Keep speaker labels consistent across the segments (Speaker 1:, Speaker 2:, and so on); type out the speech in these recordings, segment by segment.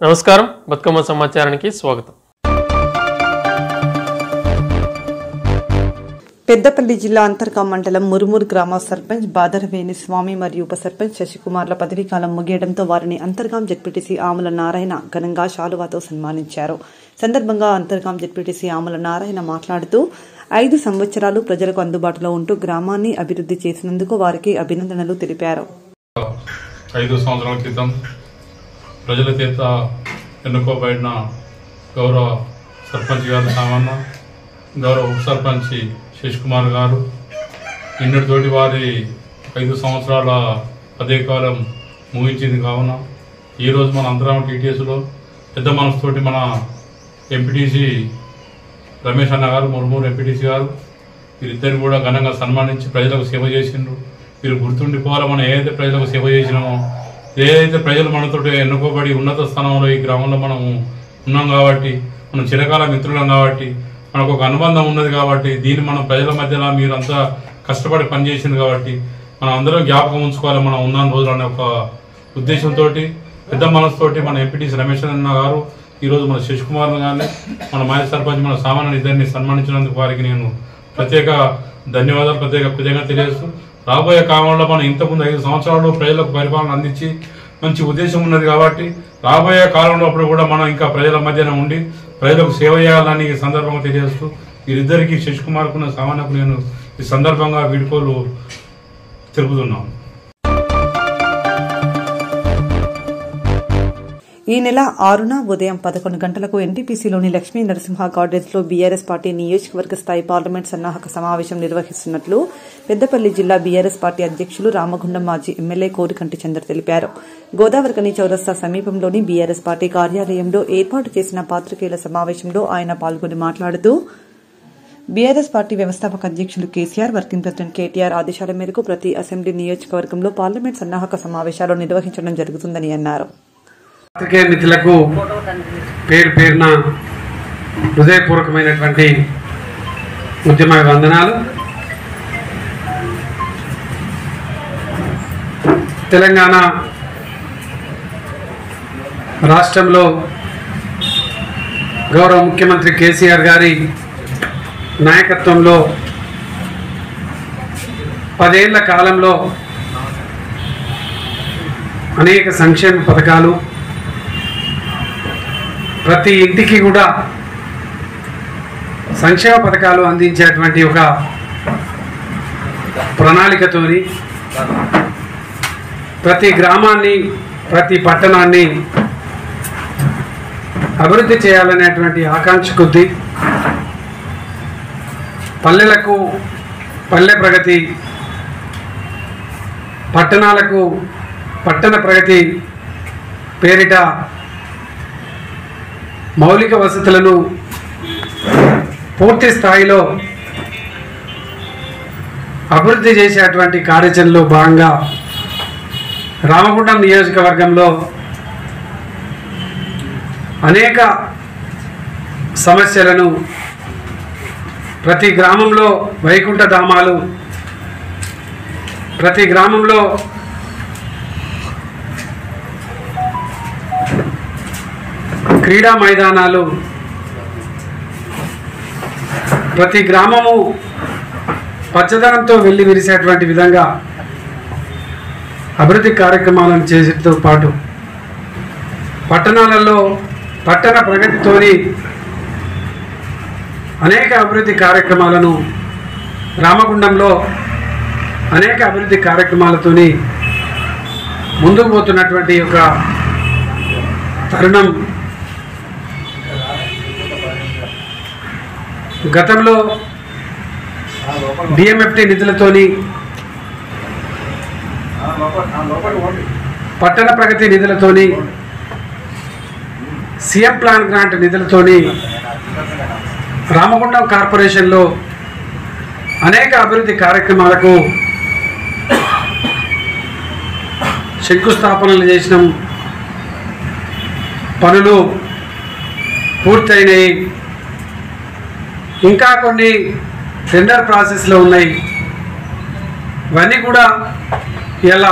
Speaker 1: నమస్కారం, బతుకమ్మ సమాచారానికి స్వాగతం.
Speaker 2: పెద్దపల్లి జిల్లా అంతర్గాం మండలం మురుమూరు గ్రామ సర్పంచ్ బాదరవేణి స్వామి మరియు ఉప సర్పంచ్ శశికుమార్ల పదవీకాలం ముగియడంతో వారిని అంతర్గాం జెడ్పీటీసీ ఆముల నారాయణ ఘనంగా శాలువాతో సన్మానించారు. సందర్భంగా అంతర్గాం జెడ్పీటీసీ ఆముల నారాయణ మాట్లాడుతూ 5 సంవత్సరాలు ప్రజలకు అందుబాటులో ఉంటూ గ్రామాన్ని అభివృద్ధి చేసినందుకు వారికి అభినందనలు తెలిపారు.
Speaker 3: 5 సంవత్సరాల క్రితం ప్రజల చేత ఎన్నుకోబడిన గౌరవ సర్పంచ్ గారు సామన్న, గౌరవ ఉప సర్పంచ్ శశికుమార్ గారు నిన్నటితోటి వారి 5 సంవత్సరాల పదవీకాలం ముగించింది. కావున ఈరోజు మన అంతరామ టీటీఎస్లో పెద్ద మనసుతోటి మన ఎంపీటీసీ రమేష్ అన్న గారు, మురుమూరు ఎంపీటీసీ గారు, వీరిద్దరిని కూడా ఘనంగా సన్మానించి ప్రజలకు సేవ చేసిండ్రు. వీరు గుర్తుండిపోవాలి. మనం ఏదైతే ప్రజలకు సేవ చేసినామో, ఏదైతే ప్రజలు మనతో ఎన్నుకోబడి ఉన్నత స్థానంలో ఈ గ్రామంలో మనము ఉన్నాం కాబట్టి, మనం చిరకాల మిత్రులం కాబట్టి, మనకు ఒక అనుబంధం ఉన్నది కాబట్టి, దీన్ని మనం ప్రజల మధ్యలో మీరంతా కష్టపడి పనిచేసింది కాబట్టి మనం అందరం జ్ఞాపకం ఉంచుకోవాలి. మనం ఉన్న రోజులు అనే ఒక ఉద్దేశంతో పెద్ద మనసుతోటి మన ఎంపీటీసీ రమేష్ అన్న గారు ఈరోజు మన శశికుమార్ గారిని, మన మాజీ సర్పంచ్ మన సామాన్య ఇద్దరిని సన్మానించినందుకు వారికి నేను ప్రత్యేక ధన్యవాదాలు, ప్రత్యేక కృతజ్ఞత తెలియజేస్తూ, రాబోయే కాలంలో మనం ఇంతకుముందు 5 సంవత్సరాలు ప్రజలకు పరిపాలన అందించి మంచి ఉద్దేశం ఉన్నది కాబట్టి రాబోయే కాలంలో అప్పుడు కూడా మనం ఇంకా ప్రజల మధ్యన ఉండి ప్రజలకు సేవ చేయాలని ఈ సందర్భంగా తెలియజేస్తూ, వీరిద్దరికీ శశికుమార్కు సామాన్యకు నేను ఈ సందర్భంగా వీడ్కోలు తెలుపుతున్నాను.
Speaker 2: ఈ నెల 6న ఉదయం 11 గంటలకు ఎన్టీపీసీలోని లక్ష్మీ నరసింహ గార్డెన్స్ లో బీఆర్ఎస్ పార్టీ నియోజకవర్గ స్థాయి పార్లమెంట్ సన్నాహక సమావేశం నిర్వహిస్తున్నట్లు పెద్దపల్లి జిల్లా బీఆర్ఎస్ పార్టీ అధ్యక్షులు రామగుండం మాజీ ఎమ్మెల్యే కోరికంటి చంద్ర తెలిపారు. గోదావరికని చౌరస్తా సమీపంలోని బీఆర్ఎస్ పార్టీ కార్యాలయంలో ఏర్పాటు చేసిన పాత్రికేయుల సమావేశంలో ఆయన పాల్గొని మాట్లాడుతూ, బీఆర్ఎస్ పార్టీ వ్యవస్థాపక అధ్యక్షులు కేసీఆర్, వర్కింగ్ ప్రెసిడెంట్ కేటీఆర్ ఆదేశాల మేరకు ప్రతి అసెంబ్లీ నియోజకవర్గంలో పార్లమెంట్ సన్నాహక సమావేశాలు నిర్వహించడం జరుగుతుందని అన్నారు.
Speaker 4: పత్రికే మిత్రులకు పేరు పేరున హృదయపూర్వకమైనటువంటి ఉద్యమ వందనాలు. తెలంగాణ రాష్ట్రంలో గౌరవ ముఖ్యమంత్రి కేసీఆర్ గారి నాయకత్వంలో 10 ఏళ్ల కాలంలో అనేక సంక్షేమ పథకాలు, ప్రతి ఇంటికి కూడా సంక్షేమ పథకాలు అందించేటువంటి ఒక ప్రణాళికతోని ప్రతి గ్రామాన్ని, ప్రతి పట్టణాన్ని అభివృద్ధి చేయాలనేటువంటి ఆకాంక్ష కొద్దీ పల్లెలకు పల్లె ప్రగతి, పట్టణాలకు పట్టణ ప్రగతి పేరిట మౌలిక వసతులను పూర్తి స్థాయిలో అభివృద్ధి చేసేటువంటి కార్యాచరణలో భాగంగా రామగుండం నియోజకవర్గంలో అనేక సమస్యలను, ప్రతి గ్రామంలో వైకుంఠ ధామాలు, ప్రతి గ్రామంలో క్రీడా మైదానాలు, ప్రతి గ్రామము పచ్చదనంతో వెళ్ళి విరిసేటువంటి విధంగా అభివృద్ధి కార్యక్రమాలను చేసేతో పాటు పట్టణాలలో పట్టణ ప్రగతితోని అనేక అభివృద్ధి కార్యక్రమాలను, రామగుండంలో అనేక అభివృద్ధి కార్యక్రమాలతోని ముందుకు పోతున్నటువంటి ఒక తరుణం గతంలో డిఎంఎఫ్టీ నిధులతోని, పట్టణ ప్రగతి నిధులతోని, సీఎం ప్లాన్ గ్రాంట్ నిధులతోని రామగుండం కార్పొరేషన్లో అనేక అభివృద్ధి కార్యక్రమాలకు శంకుస్థాపనలు చేసినాం. పనులు పూర్తయినాయి. ఇంకా కొన్ని టెండర్ ప్రాసెస్లో ఉన్నాయి. ఇవన్నీ కూడా ఇలా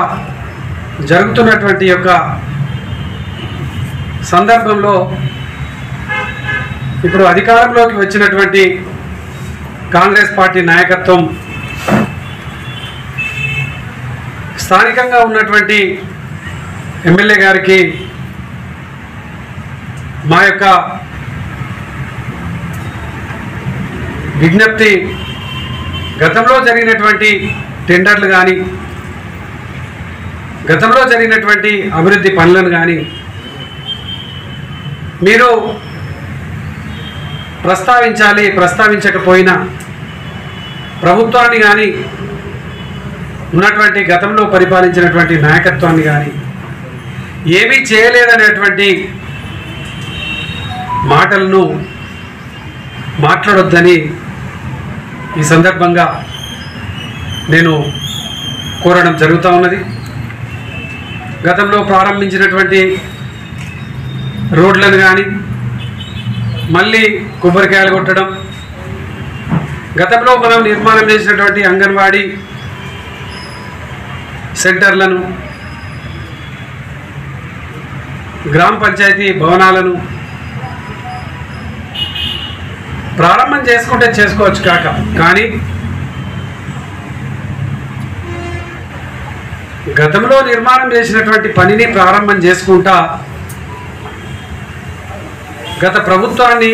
Speaker 4: జరుగుతున్నటువంటి యొక్క సందర్భంలో ఇప్పుడు అధికారంలోకి వచ్చినటువంటి కాంగ్రెస్ పార్టీ నాయకత్వం స్థానికంగా ఉన్నటువంటి ఎమ్మెల్యే గారికి మా యొక్క విజ్ఞప్తి, గతంలో జరిగినటువంటి టెండర్లు కానీ గతంలో జరిగినటువంటి అభివృద్ధి పనులను కానీ మీరు ప్రస్తావించాలి. ప్రస్తావించకపోయినా ప్రభుత్వాన్ని కానీ ఉన్నటువంటి గతంలో పరిపాలించినటువంటి నాయకత్వాన్ని కానీ ఏమీ చేయలేదనేటువంటి మాటలను మాట్లాడొద్దని ఈ సందర్భంగా నేను కోరడం జరుగుతూ ఉన్నది. గతంలో ప్రారంభించినటువంటి రోడ్లను కానీ మళ్ళీ కొబ్బరికాయలు కొట్టడం, గతంలో మనం నిర్మాణం చేసినటువంటి అంగన్వాడీ సెంటర్లను, గ్రామ పంచాయతీ భవనాలను ప్రారంభం చేసుకుంటే చేసుకోవచ్చు కానీ గతంలో నిర్మాణం చేసినటువంటి పనిని ప్రారంభం చేసుకుంటా గత ప్రభుత్వాన్ని,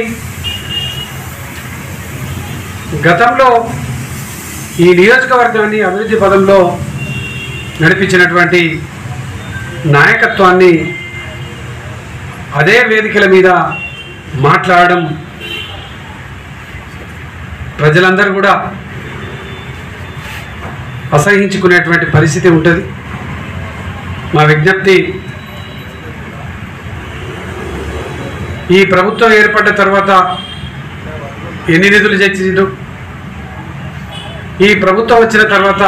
Speaker 4: గతంలో ఈ నియోజకవర్గాన్ని అభివృద్ధి పదంలో నడిపించినటువంటి నాయకత్వాన్ని అదే వేదికల మీద మాట్లాడడం ప్రజలందరూ కూడా అసహించుకునేటువంటి పరిస్థితి ఉంటుంది. మా విజ్ఞప్తి, ఈ ప్రభుత్వం ఏర్పడ్డ తర్వాత ఎన్ని నిధులు తెచ్చిండ్రు, ఈ ప్రభుత్వం వచ్చిన తర్వాత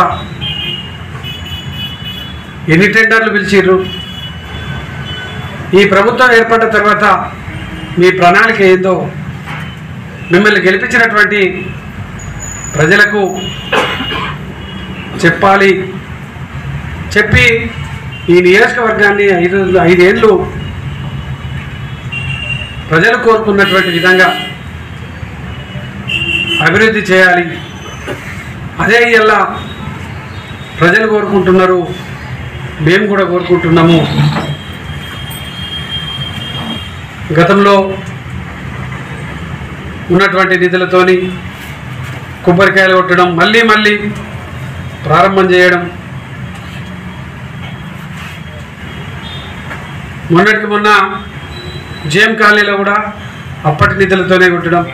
Speaker 4: ఎన్ని టెండర్లు పిలిచిర్రు, ఈ ప్రభుత్వం ఏర్పడ్డ తర్వాత మీ ప్రణాళిక ఏందో మిమ్మల్ని గెలిపించినటువంటి ప్రజలకు చెప్పాలి. చెప్పి ఈ నియోజకవర్గాన్ని 5 ఏళ్ళు ప్రజలు కోరుకున్నటువంటి విధంగా అభివృద్ధి చేయాలి. అదే ఇలా ప్రజలు కోరుకుంటున్నారు, మేము కూడా కోరుకుంటున్నాము. గతంలో ఉన్నటువంటి నిధులతోని కొబ్బరికాయలు కొట్టడం, మళ్ళీ ప్రారంభం చేయడం, మొన్నటికి మొన్న జేఎం కాలనీలో కూడా అప్పటి నిధులతోనే కొట్టడం,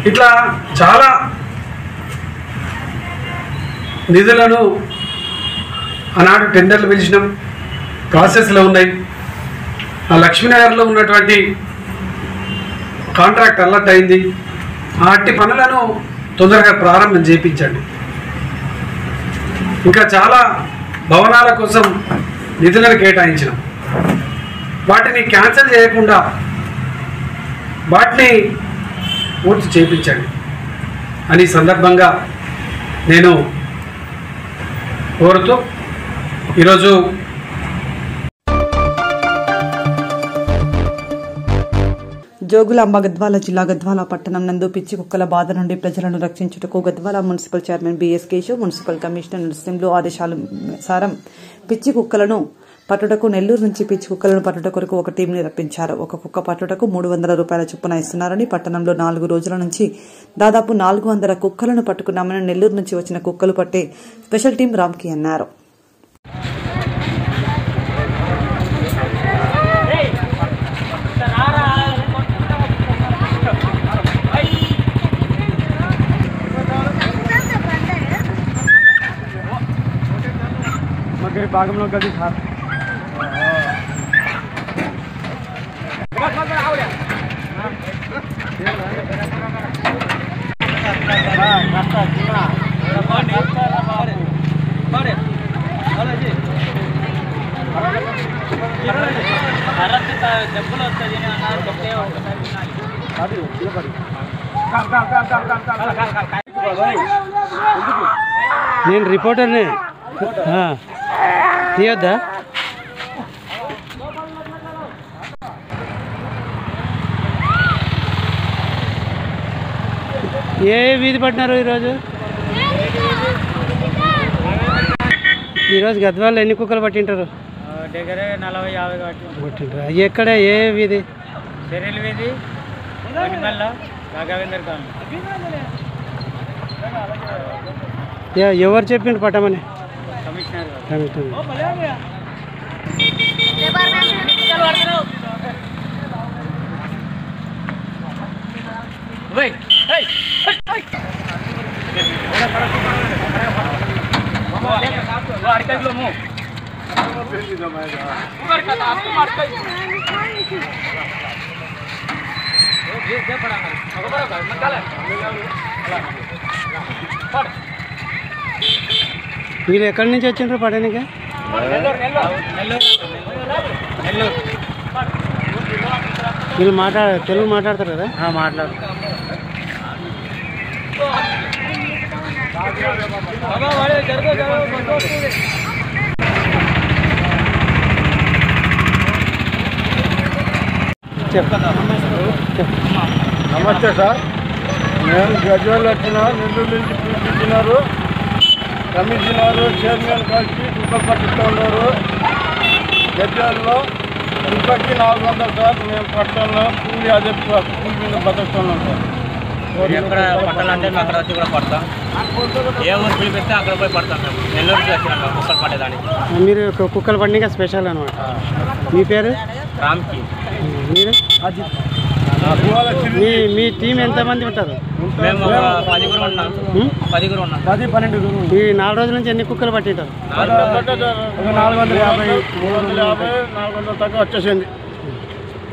Speaker 4: ఇట్లా చాలా నిధులను ఆనాడు టెండర్లు పిలిచినాం, ప్రాసెస్లో ఉన్నాయి. ఆ లక్ష్మీనగర్లో ఉన్నటువంటి కాంట్రాక్ట్ అలర్ట్ అయింది. ఆ అట్టి పనులను తొందరగా ప్రారంభం చేయించండి. ఇంకా చాలా భవనాల కోసం నిధులను కేటాయించినాం, వాటిని క్యాన్సిల్ చేయకుండా వాటిని పూర్తి చేయించండి అని సందర్భంగా నేను కోరుతూ ఈరోజు
Speaker 2: జోగులాంబ గద్వాల జిల్లా గద్వాల పట్టణం నందు పిచ్చి కుక్కల బాధ నుండి ప్రజలను రక్షించుటకు Gadwal municipal chairman B S, municipal commissioner Narasimhulu ఆదేశానుసారం పిచ్చి కుక్కలను పట్టుటకు నెల్లూరు నుంచి పిచ్చి కుక్కలను పట్టుట కొరకు ఒక టీంని రప్పించారు. ఒక కుక్క పట్టుటకు 300 రూపాయల చొప్పున ఇస్తున్నారని, పట్టణంలో 4 రోజుల నుంచి దాదాపు 400 కుక్కలను పట్టుకున్నామని నెల్లూరు నుంచి వచ్చిన కుక్కలు పట్టే స్పెషల్ టీం రామ్కి అన్నారు.
Speaker 5: భాగంలో కలిసి సార్
Speaker 6: డబ్బులు వస్తుంది
Speaker 5: నేను రిపోర్టర్నే తీయొద్దా? ఏ వీధి పట్టినారు ఈరోజు గద్వాళ్ళు ఎన్ని కుక్కలు పట్టింటారు?
Speaker 6: దగ్గర 40-50
Speaker 5: పట్టింటారు. ఎక్కడ ఏ వీధి?
Speaker 6: చెరెల్ వీధి మల్ల రాఘవేందర్ కాలనీ.
Speaker 5: ఎవరు చెప్పిండు పట్టమని?
Speaker 6: కమిషనర్ గారు.
Speaker 5: మీరు ఎక్కడి నుంచి వచ్చిండ్రు పడడానికి? మీరు తెలుగు మాట్లాడతారు కదా?
Speaker 6: మాట్లాడు.
Speaker 7: నమస్తే సార్, నేను గజ్వేల్ వచ్చిన నెల్లూరు నుంచి పిలిపించినారు. కమిషనరు చైర్మన్ కలిసి కుక్కలు పట్టిస్తూ ఉన్నారు. గజ్వేల్లో కుక్కకి 400 సార్. మేము పట్టణంలో కూలి అదే కూలి మీద బతుకుతున్నాం సార్.
Speaker 6: ఎక్కడ పట్టాలంటే మేము అక్కడ వచ్చి కూడా పడతాం. ఏ ఊరు పిలిపిస్తే అక్కడ పోయి పడతాం. మేము నెల్లూరుకి వచ్చినాం కుక్కలు పట్టేదానికి.
Speaker 5: మీరు కుక్కలు పడినాక స్పెషల్ అనమాట. మీ పేరు?
Speaker 6: రామ్కి.
Speaker 5: మీరు? మీ టీం ఎంతమంది ఉంటారు?
Speaker 6: మేము 10 ఉన్నాం.
Speaker 5: 10-12. ఈ 4 రోజుల నుంచి ఎన్ని కుక్కలు పట్టింటారు?
Speaker 7: 450, 350, 400 దాకా వచ్చేసింది.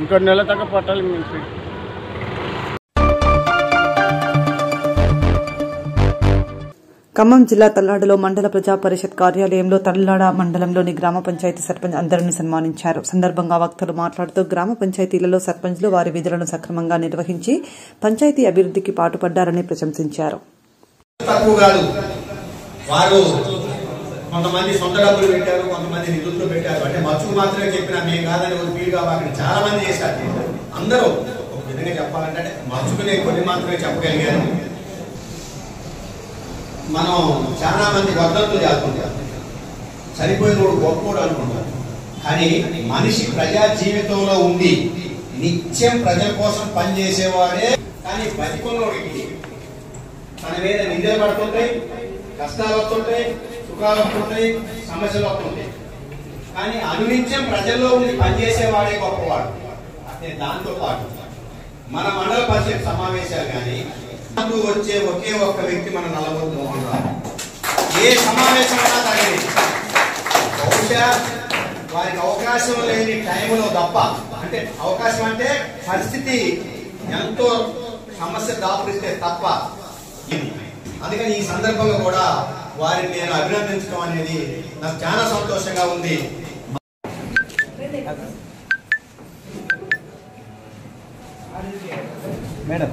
Speaker 7: ఇంకో నెల దాకా పట్టాలి మేము.
Speaker 2: ఖమ్మం జిల్లా తల్లాడలో మండల ప్రజా పరిషత్ కార్యాలయంలో తల్లాడ మండలంలోని గ్రామ పంచాయతీ సర్పంచ్ అందరినీ సన్మానించారు. సందర్భంగా వక్తలు మాట్లాడుతూ గ్రామ పంచాయతీలలో సర్పంచ్లు వారి విధులను సక్రమంగా నిర్వహించి పంచాయతీ అభివృద్ధికి పాటుపడ్డారని ప్రశంసించారు.
Speaker 8: కొంతమంది సొంత డబ్బులు పెట్టారు, కొంతమంది నిధులతో పెట్టారు. అంటే మచ్చుకు మాత్రమే చెప్పినా మేము కాదని ఒక వీలుగా అక్కడ చాలా మంది చేశారు. అందరూ ఒక విధంగా చెప్పాలంటే మచ్చుకునే కొన్ని మాత్రమే చెప్పగలిగారు. మనం చాలా మంది వద్దతులు చేస్తుంటారు, సరిపోయినోడు గొప్పోడు అనుకుంటారు. కానీ మనిషి ప్రజా జీవితంలో ఉండి నిత్యం ప్రజల కోసం పనిచేసేవాడే. కానీ బతికున్నోడికి తన మీద నిందలు పడుతుంటాయి, కష్టాలు వస్తుంటాయి, సుఖాలు వస్తుంటాయి, సమస్యలు వస్తుంటాయి. కానీ అనునిత్యం ప్రజల్లో ఉండి పనిచేసేవాడే గొప్పవాడు. అంటే దాంతో పాటు మన మండల పరిషత్ సమావేశాలు కానీ వచ్చే ఒకే ఒక్క వ్యక్తి మన నల్లబోతు మోహన్ రావు. ఏ సమావేశం అయినా తగ్గదు. బహుశా వారికి అవకాశం లేని టైంలో తప్ప, అంటే అవకాశం అంటే పరిస్థితి ఎంతో సమస్య దాపురిస్తే తప్ప. అందుకని ఈ సందర్భంగా కూడా వారిని నేను అభినందించడం అనేది నాకు చాలా సంతోషంగా ఉంది. మేడం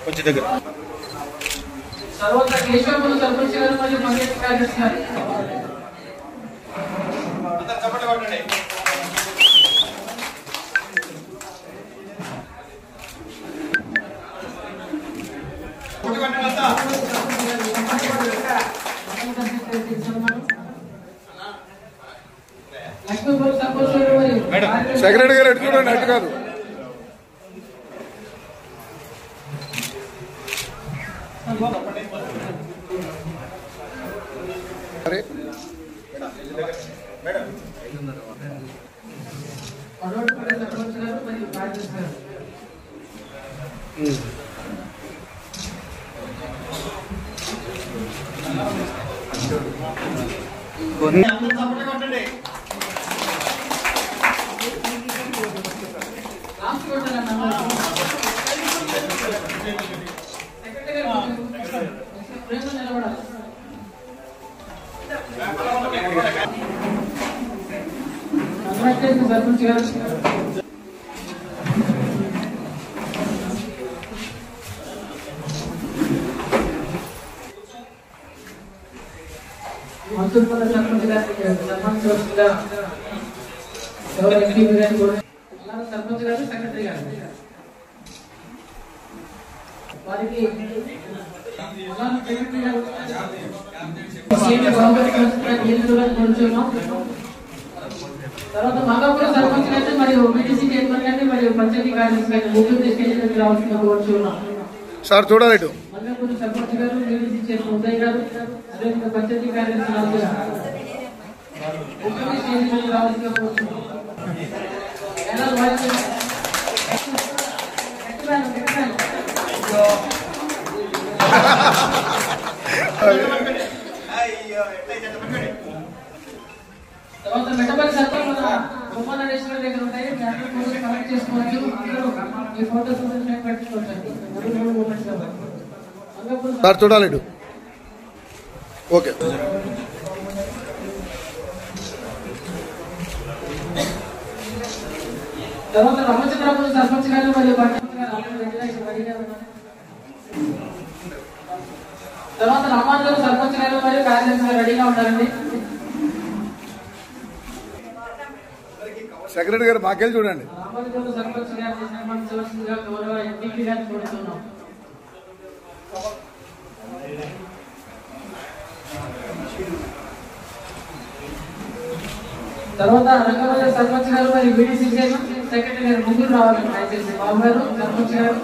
Speaker 8: కొంచెం దగ్గర
Speaker 9: సర్వత్ర కేశవములు సర్పంచ్ గారు మరియు పంచాయతీ కార్యదర్శి గారు లక్ష్మీపురం సర్పంచ్ గారు మరియు
Speaker 7: సెక్రటరీ గారు ఎటు చూడండి, అటు కాదు.
Speaker 9: సర్పంచ్ గారు మరియు కార్యదర్శి గారు మంత్రుల సర్పంచ్ గారు ఎవరు ఎంపీ గారు కూడా సర్పంచ్ గారు సెక్రటరీ గారు వారికి తర్వాత మంగాపుర సర్పంచ్ అయితే మరియు బీటీసీ చైర్మన్ గారిని మరియు పంచాయతీ కార్యదర్శి ముగ్గురు తీసుకెళ్ళి రావాల్సిన కోరుచున్నాం.
Speaker 7: సార్ చూడాలి.
Speaker 9: మంగాపుర సర్పంచ్ గారు, బీటీసీ చైర్మన్ ఉదయ్ గారు, అదేవిధంగా పంచాయతీ కార్యదర్శి ముగ్గురు తీసుకెళ్ళి రావాల్సిన కోరుచున్నాం. తర్వాత మెట్టపల్లి సర్పంచ్ మన బొమ్మనేశ్వర దగ్గర ఉంటాయి, కలెక్ట్ చేసుకోవచ్చు. అందరూ ఈ ఫోటోస్ పెట్టుకోవచ్చు.
Speaker 7: సార్ చూడాలి. ఓకే.
Speaker 9: తర్వాత రామచంద్రపురం సర్పంచ్ గారు మరియు తర్వాత రామాంజలి సర్పంచ్ గారు మరియు కార్యదర్శి రెడీగా ఉంటారండి.
Speaker 7: సెక్రటరీ గారు మాకెళ్ళి చూడండి.
Speaker 9: రామాంజలి సర్పంచ్ గారు గౌరవ ఎంపీ గారిని కోరుతున్నాం. తర్వాత రంగవల్లి సర్పంచ్ గారు మరియు బీడీసీ చైర్మన్, సెక్రటరీ గారు ముగ్గురు రావాలండి. దయచేసి బాబు గారు, సర్పంచ్ గారు.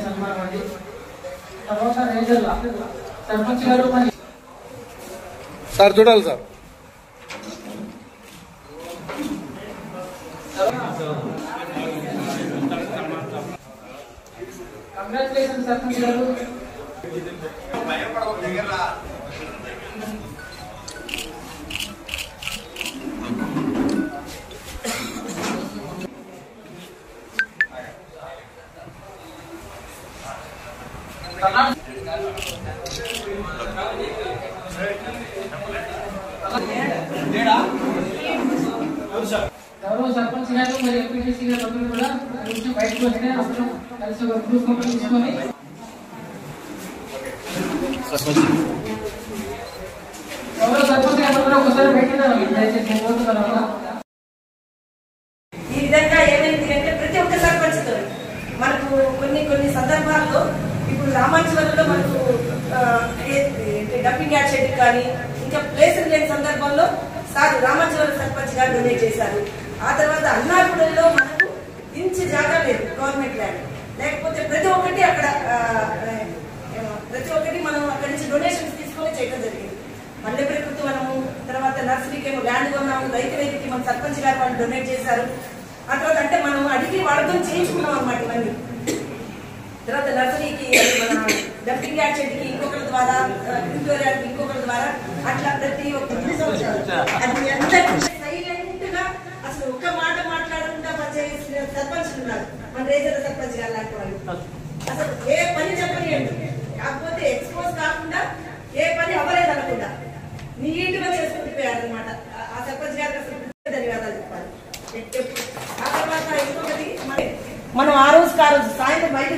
Speaker 9: సన్మానం అండి. తర్వాత రేజర్ల సర్పంచ్ గారు మరి
Speaker 7: సార్ చూడాలి. సార్
Speaker 9: కంగ్రాచులేషన్ సర్పంచ్ గారు. గౌరవ సర్పంచ్ గారు మరియు ఎంపీటీసీ గారు అందరూ కూడా బయటకు వస్తే అప్పుడు కలిసి ఒక గ్రూప్ ఫోటో తీసుకొని గౌరవ సర్పంచ్ గారు అందరూ ఒకసారి బయటకు
Speaker 10: ఈ విధంగా ఏమైంది అంటే ప్రతి ఒక్క సర్పంచ్తో మనకు కొన్ని సందర్భాల్లో ఇప్పుడు రామాంజవరంలో మనకు డంపింగ్ యార్డ్ షెడ్ కానీ ఇంకా ప్లేసులు లేని సందర్భంలో సార్ రామాంజవరం సర్పంచ్ గారు డొనేట్ చేశారు. ఆ తర్వాత అన్నారపురంలో మనకు ఇంచు జాగా లేదు, గవర్నమెంట్ ల్యాండ్ లేకపోతే ప్రతి ఒక్కటి మనం అక్కడి నుంచి డొనేషన్స్ తీసుకొని చేయడం జరిగింది. మల్లె ప్రకృతి మనము తర్వాత నర్సరీకి ఏమో ల్యాండ్ కొన్నాము, రైతు వేదికకి మన సర్పంచ్ గారు వాళ్ళు డొనేట్ చేశారు. ఆ తర్వాత అంటే మనం అడిగి వాళ్ళతో చేయించుకున్నాం అనమాట ఇవన్నీ. తర్వాత నర్సరీకి మన డంపింగ్ యార్డ్ షెడ్కి ఇంకొకరి ద్వారా, ఇంటోరియాకి ఇంకొకరి ద్వారా అట్లా ప్రతి ఒక్క అది ఎంత సైలెంట్ గా అసలు ఒక్క మాట మాట్లాడకుండా పనిచేసిన సర్పంచ్ ఉన్నారు మన రేజర్ సర్పంచ్ గారు లాంటి వాళ్ళు. అసలు ఏ పని చెప్పనియండి, కాకపోతే ఎక్స్పోజ్ కాకుండా ఏ పని అవ్వలేదు అనకుండా నీట్ గా చేసుకుంటుపోయారు అనమాట. ఆ సర్పంచ్ గారికి అసలు ధన్యవాదాలు చెప్పాలి. ఆ తర్వాత ఇంకొకటి మనం ఆ రోజు సాయంత్రం బయట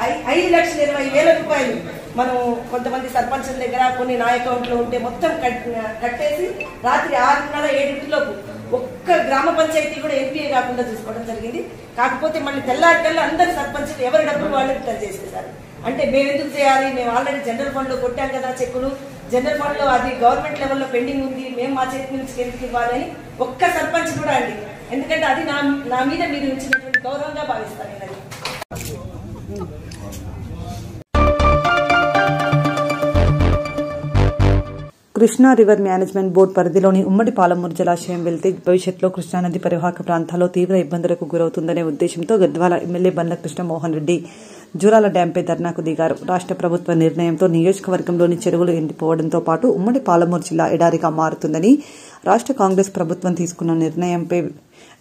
Speaker 10: 5,20,000 రూపాయలు మనం కొంతమంది సర్పంచుల దగ్గర కొన్ని నా అకౌంట్ లో ఉంటే మొత్తం కట్టేసి రాత్రి 6:30-7 ఒక్క గ్రామ పంచాయతీ కూడా ఎంపీ కాకుండా చూసుకోవడం జరిగింది. కాకపోతే మళ్ళీ తెల్లారికల్లా అందరు సర్పంచులు ఎవరి డబ్బులు వాళ్ళు రిటర్న్ చేసేసారు. అంటే మేము ఎందుకు చేయాలి, మేము ఆల్రెడీ జనరల్ ఫండ్ లో కొట్టాం కదా చెక్కులు, జనరల్ ఫండ్ లో అది గవర్నమెంట్ లెవెల్లో పెండింగ్ ఉంది, మేము మా చేతి నుంచి ఎందుకు ఇవ్వాలి అని ఒక్క సర్పంచ్ కూడా అండి. ఎందుకంటే అది నా మీద మీరు ఇచ్చినటువంటి గౌరవంగా భావిస్తాను నేను.
Speaker 2: కృష్ణా రివర్ మేనేజ్మెంట్ బోర్డు పరిధిలోని ఉమ్మడి పాలమూరు జలాశయం వెళ్తే భవిష్యత్తులో కృష్ణానది పరివాహక ప్రాంతాల్లో తీవ్ర ఇబ్బందులకు గురవుతుందనే ఉద్దేశంతో గద్వాల ఎమ్మెల్యే బండ్ల కృష్ణమోహన్ రెడ్డి జూరాల డ్యాంపై ధర్నాకు దిగారు. రాష్ట్ర ప్రభుత్వ నిర్ణయంతో నియోజకవర్గంలోని చెరువులు ఎండిపోవడంతో పాటు ఉమ్మడి పాలమూరు జిల్లా ఎడారిగా మారుతుందని, రాష్ట్ర కాంగ్రెస్ ప్రభుత్వం తీసుకున్న నిర్ణయంపై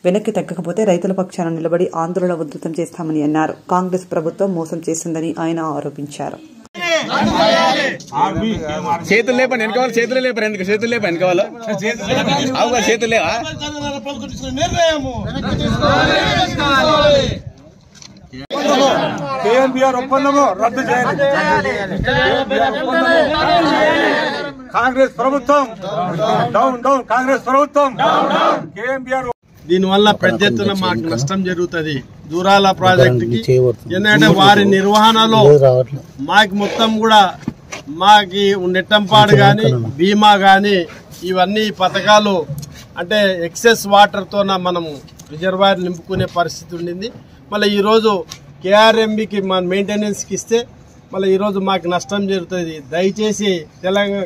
Speaker 2: వెనక్కి తగ్గకపోతే రైతుల పక్షాన నిలబడి ఆందోళన ఉధృతం చేస్తామని అన్నారు. కాంగ్రెస్ ప్రభుత్వం మోసం చేసిందని ఆయన ఆరోపించారు.
Speaker 11: చేతులు లేపని వెనకవాళ్ళు చేతులు లేపారు. ఎందుకు చేతులు లేపా వెనకవాళ్ళు అవుగా చేతులు లేవా?
Speaker 7: కేఎన్బిఆర్ ఒప్పందము రద్దు చేయాలి. కాంగ్రెస్ ప్రభుత్వం డౌన్ డౌన్, కాంగ్రెస్ ప్రభుత్వం కేఎన్బిఆర్.
Speaker 12: దీనివల్ల పెద్ద ఎత్తున మాకు నష్టం జరుగుతుంది జూరాల ప్రాజెక్టుకి. ఎందుకంటే వారి నిర్వహణలో మాకు మొత్తం కూడా మాకి నెట్టంపాడు కానీ బీమా కానీ ఇవన్నీ పథకాలు అంటే ఎక్సెస్ వాటర్తో మనము రిజర్వాయర్ నింపుకునే పరిస్థితి ఉండింది. మళ్ళీ ఈరోజు కేఆర్ఎంబికి మన మెయింటెనెన్స్కి ఇస్తే మళ్ళీ ఈరోజు మాకు నష్టం జరుగుతుంది. దయచేసి తెలంగాణ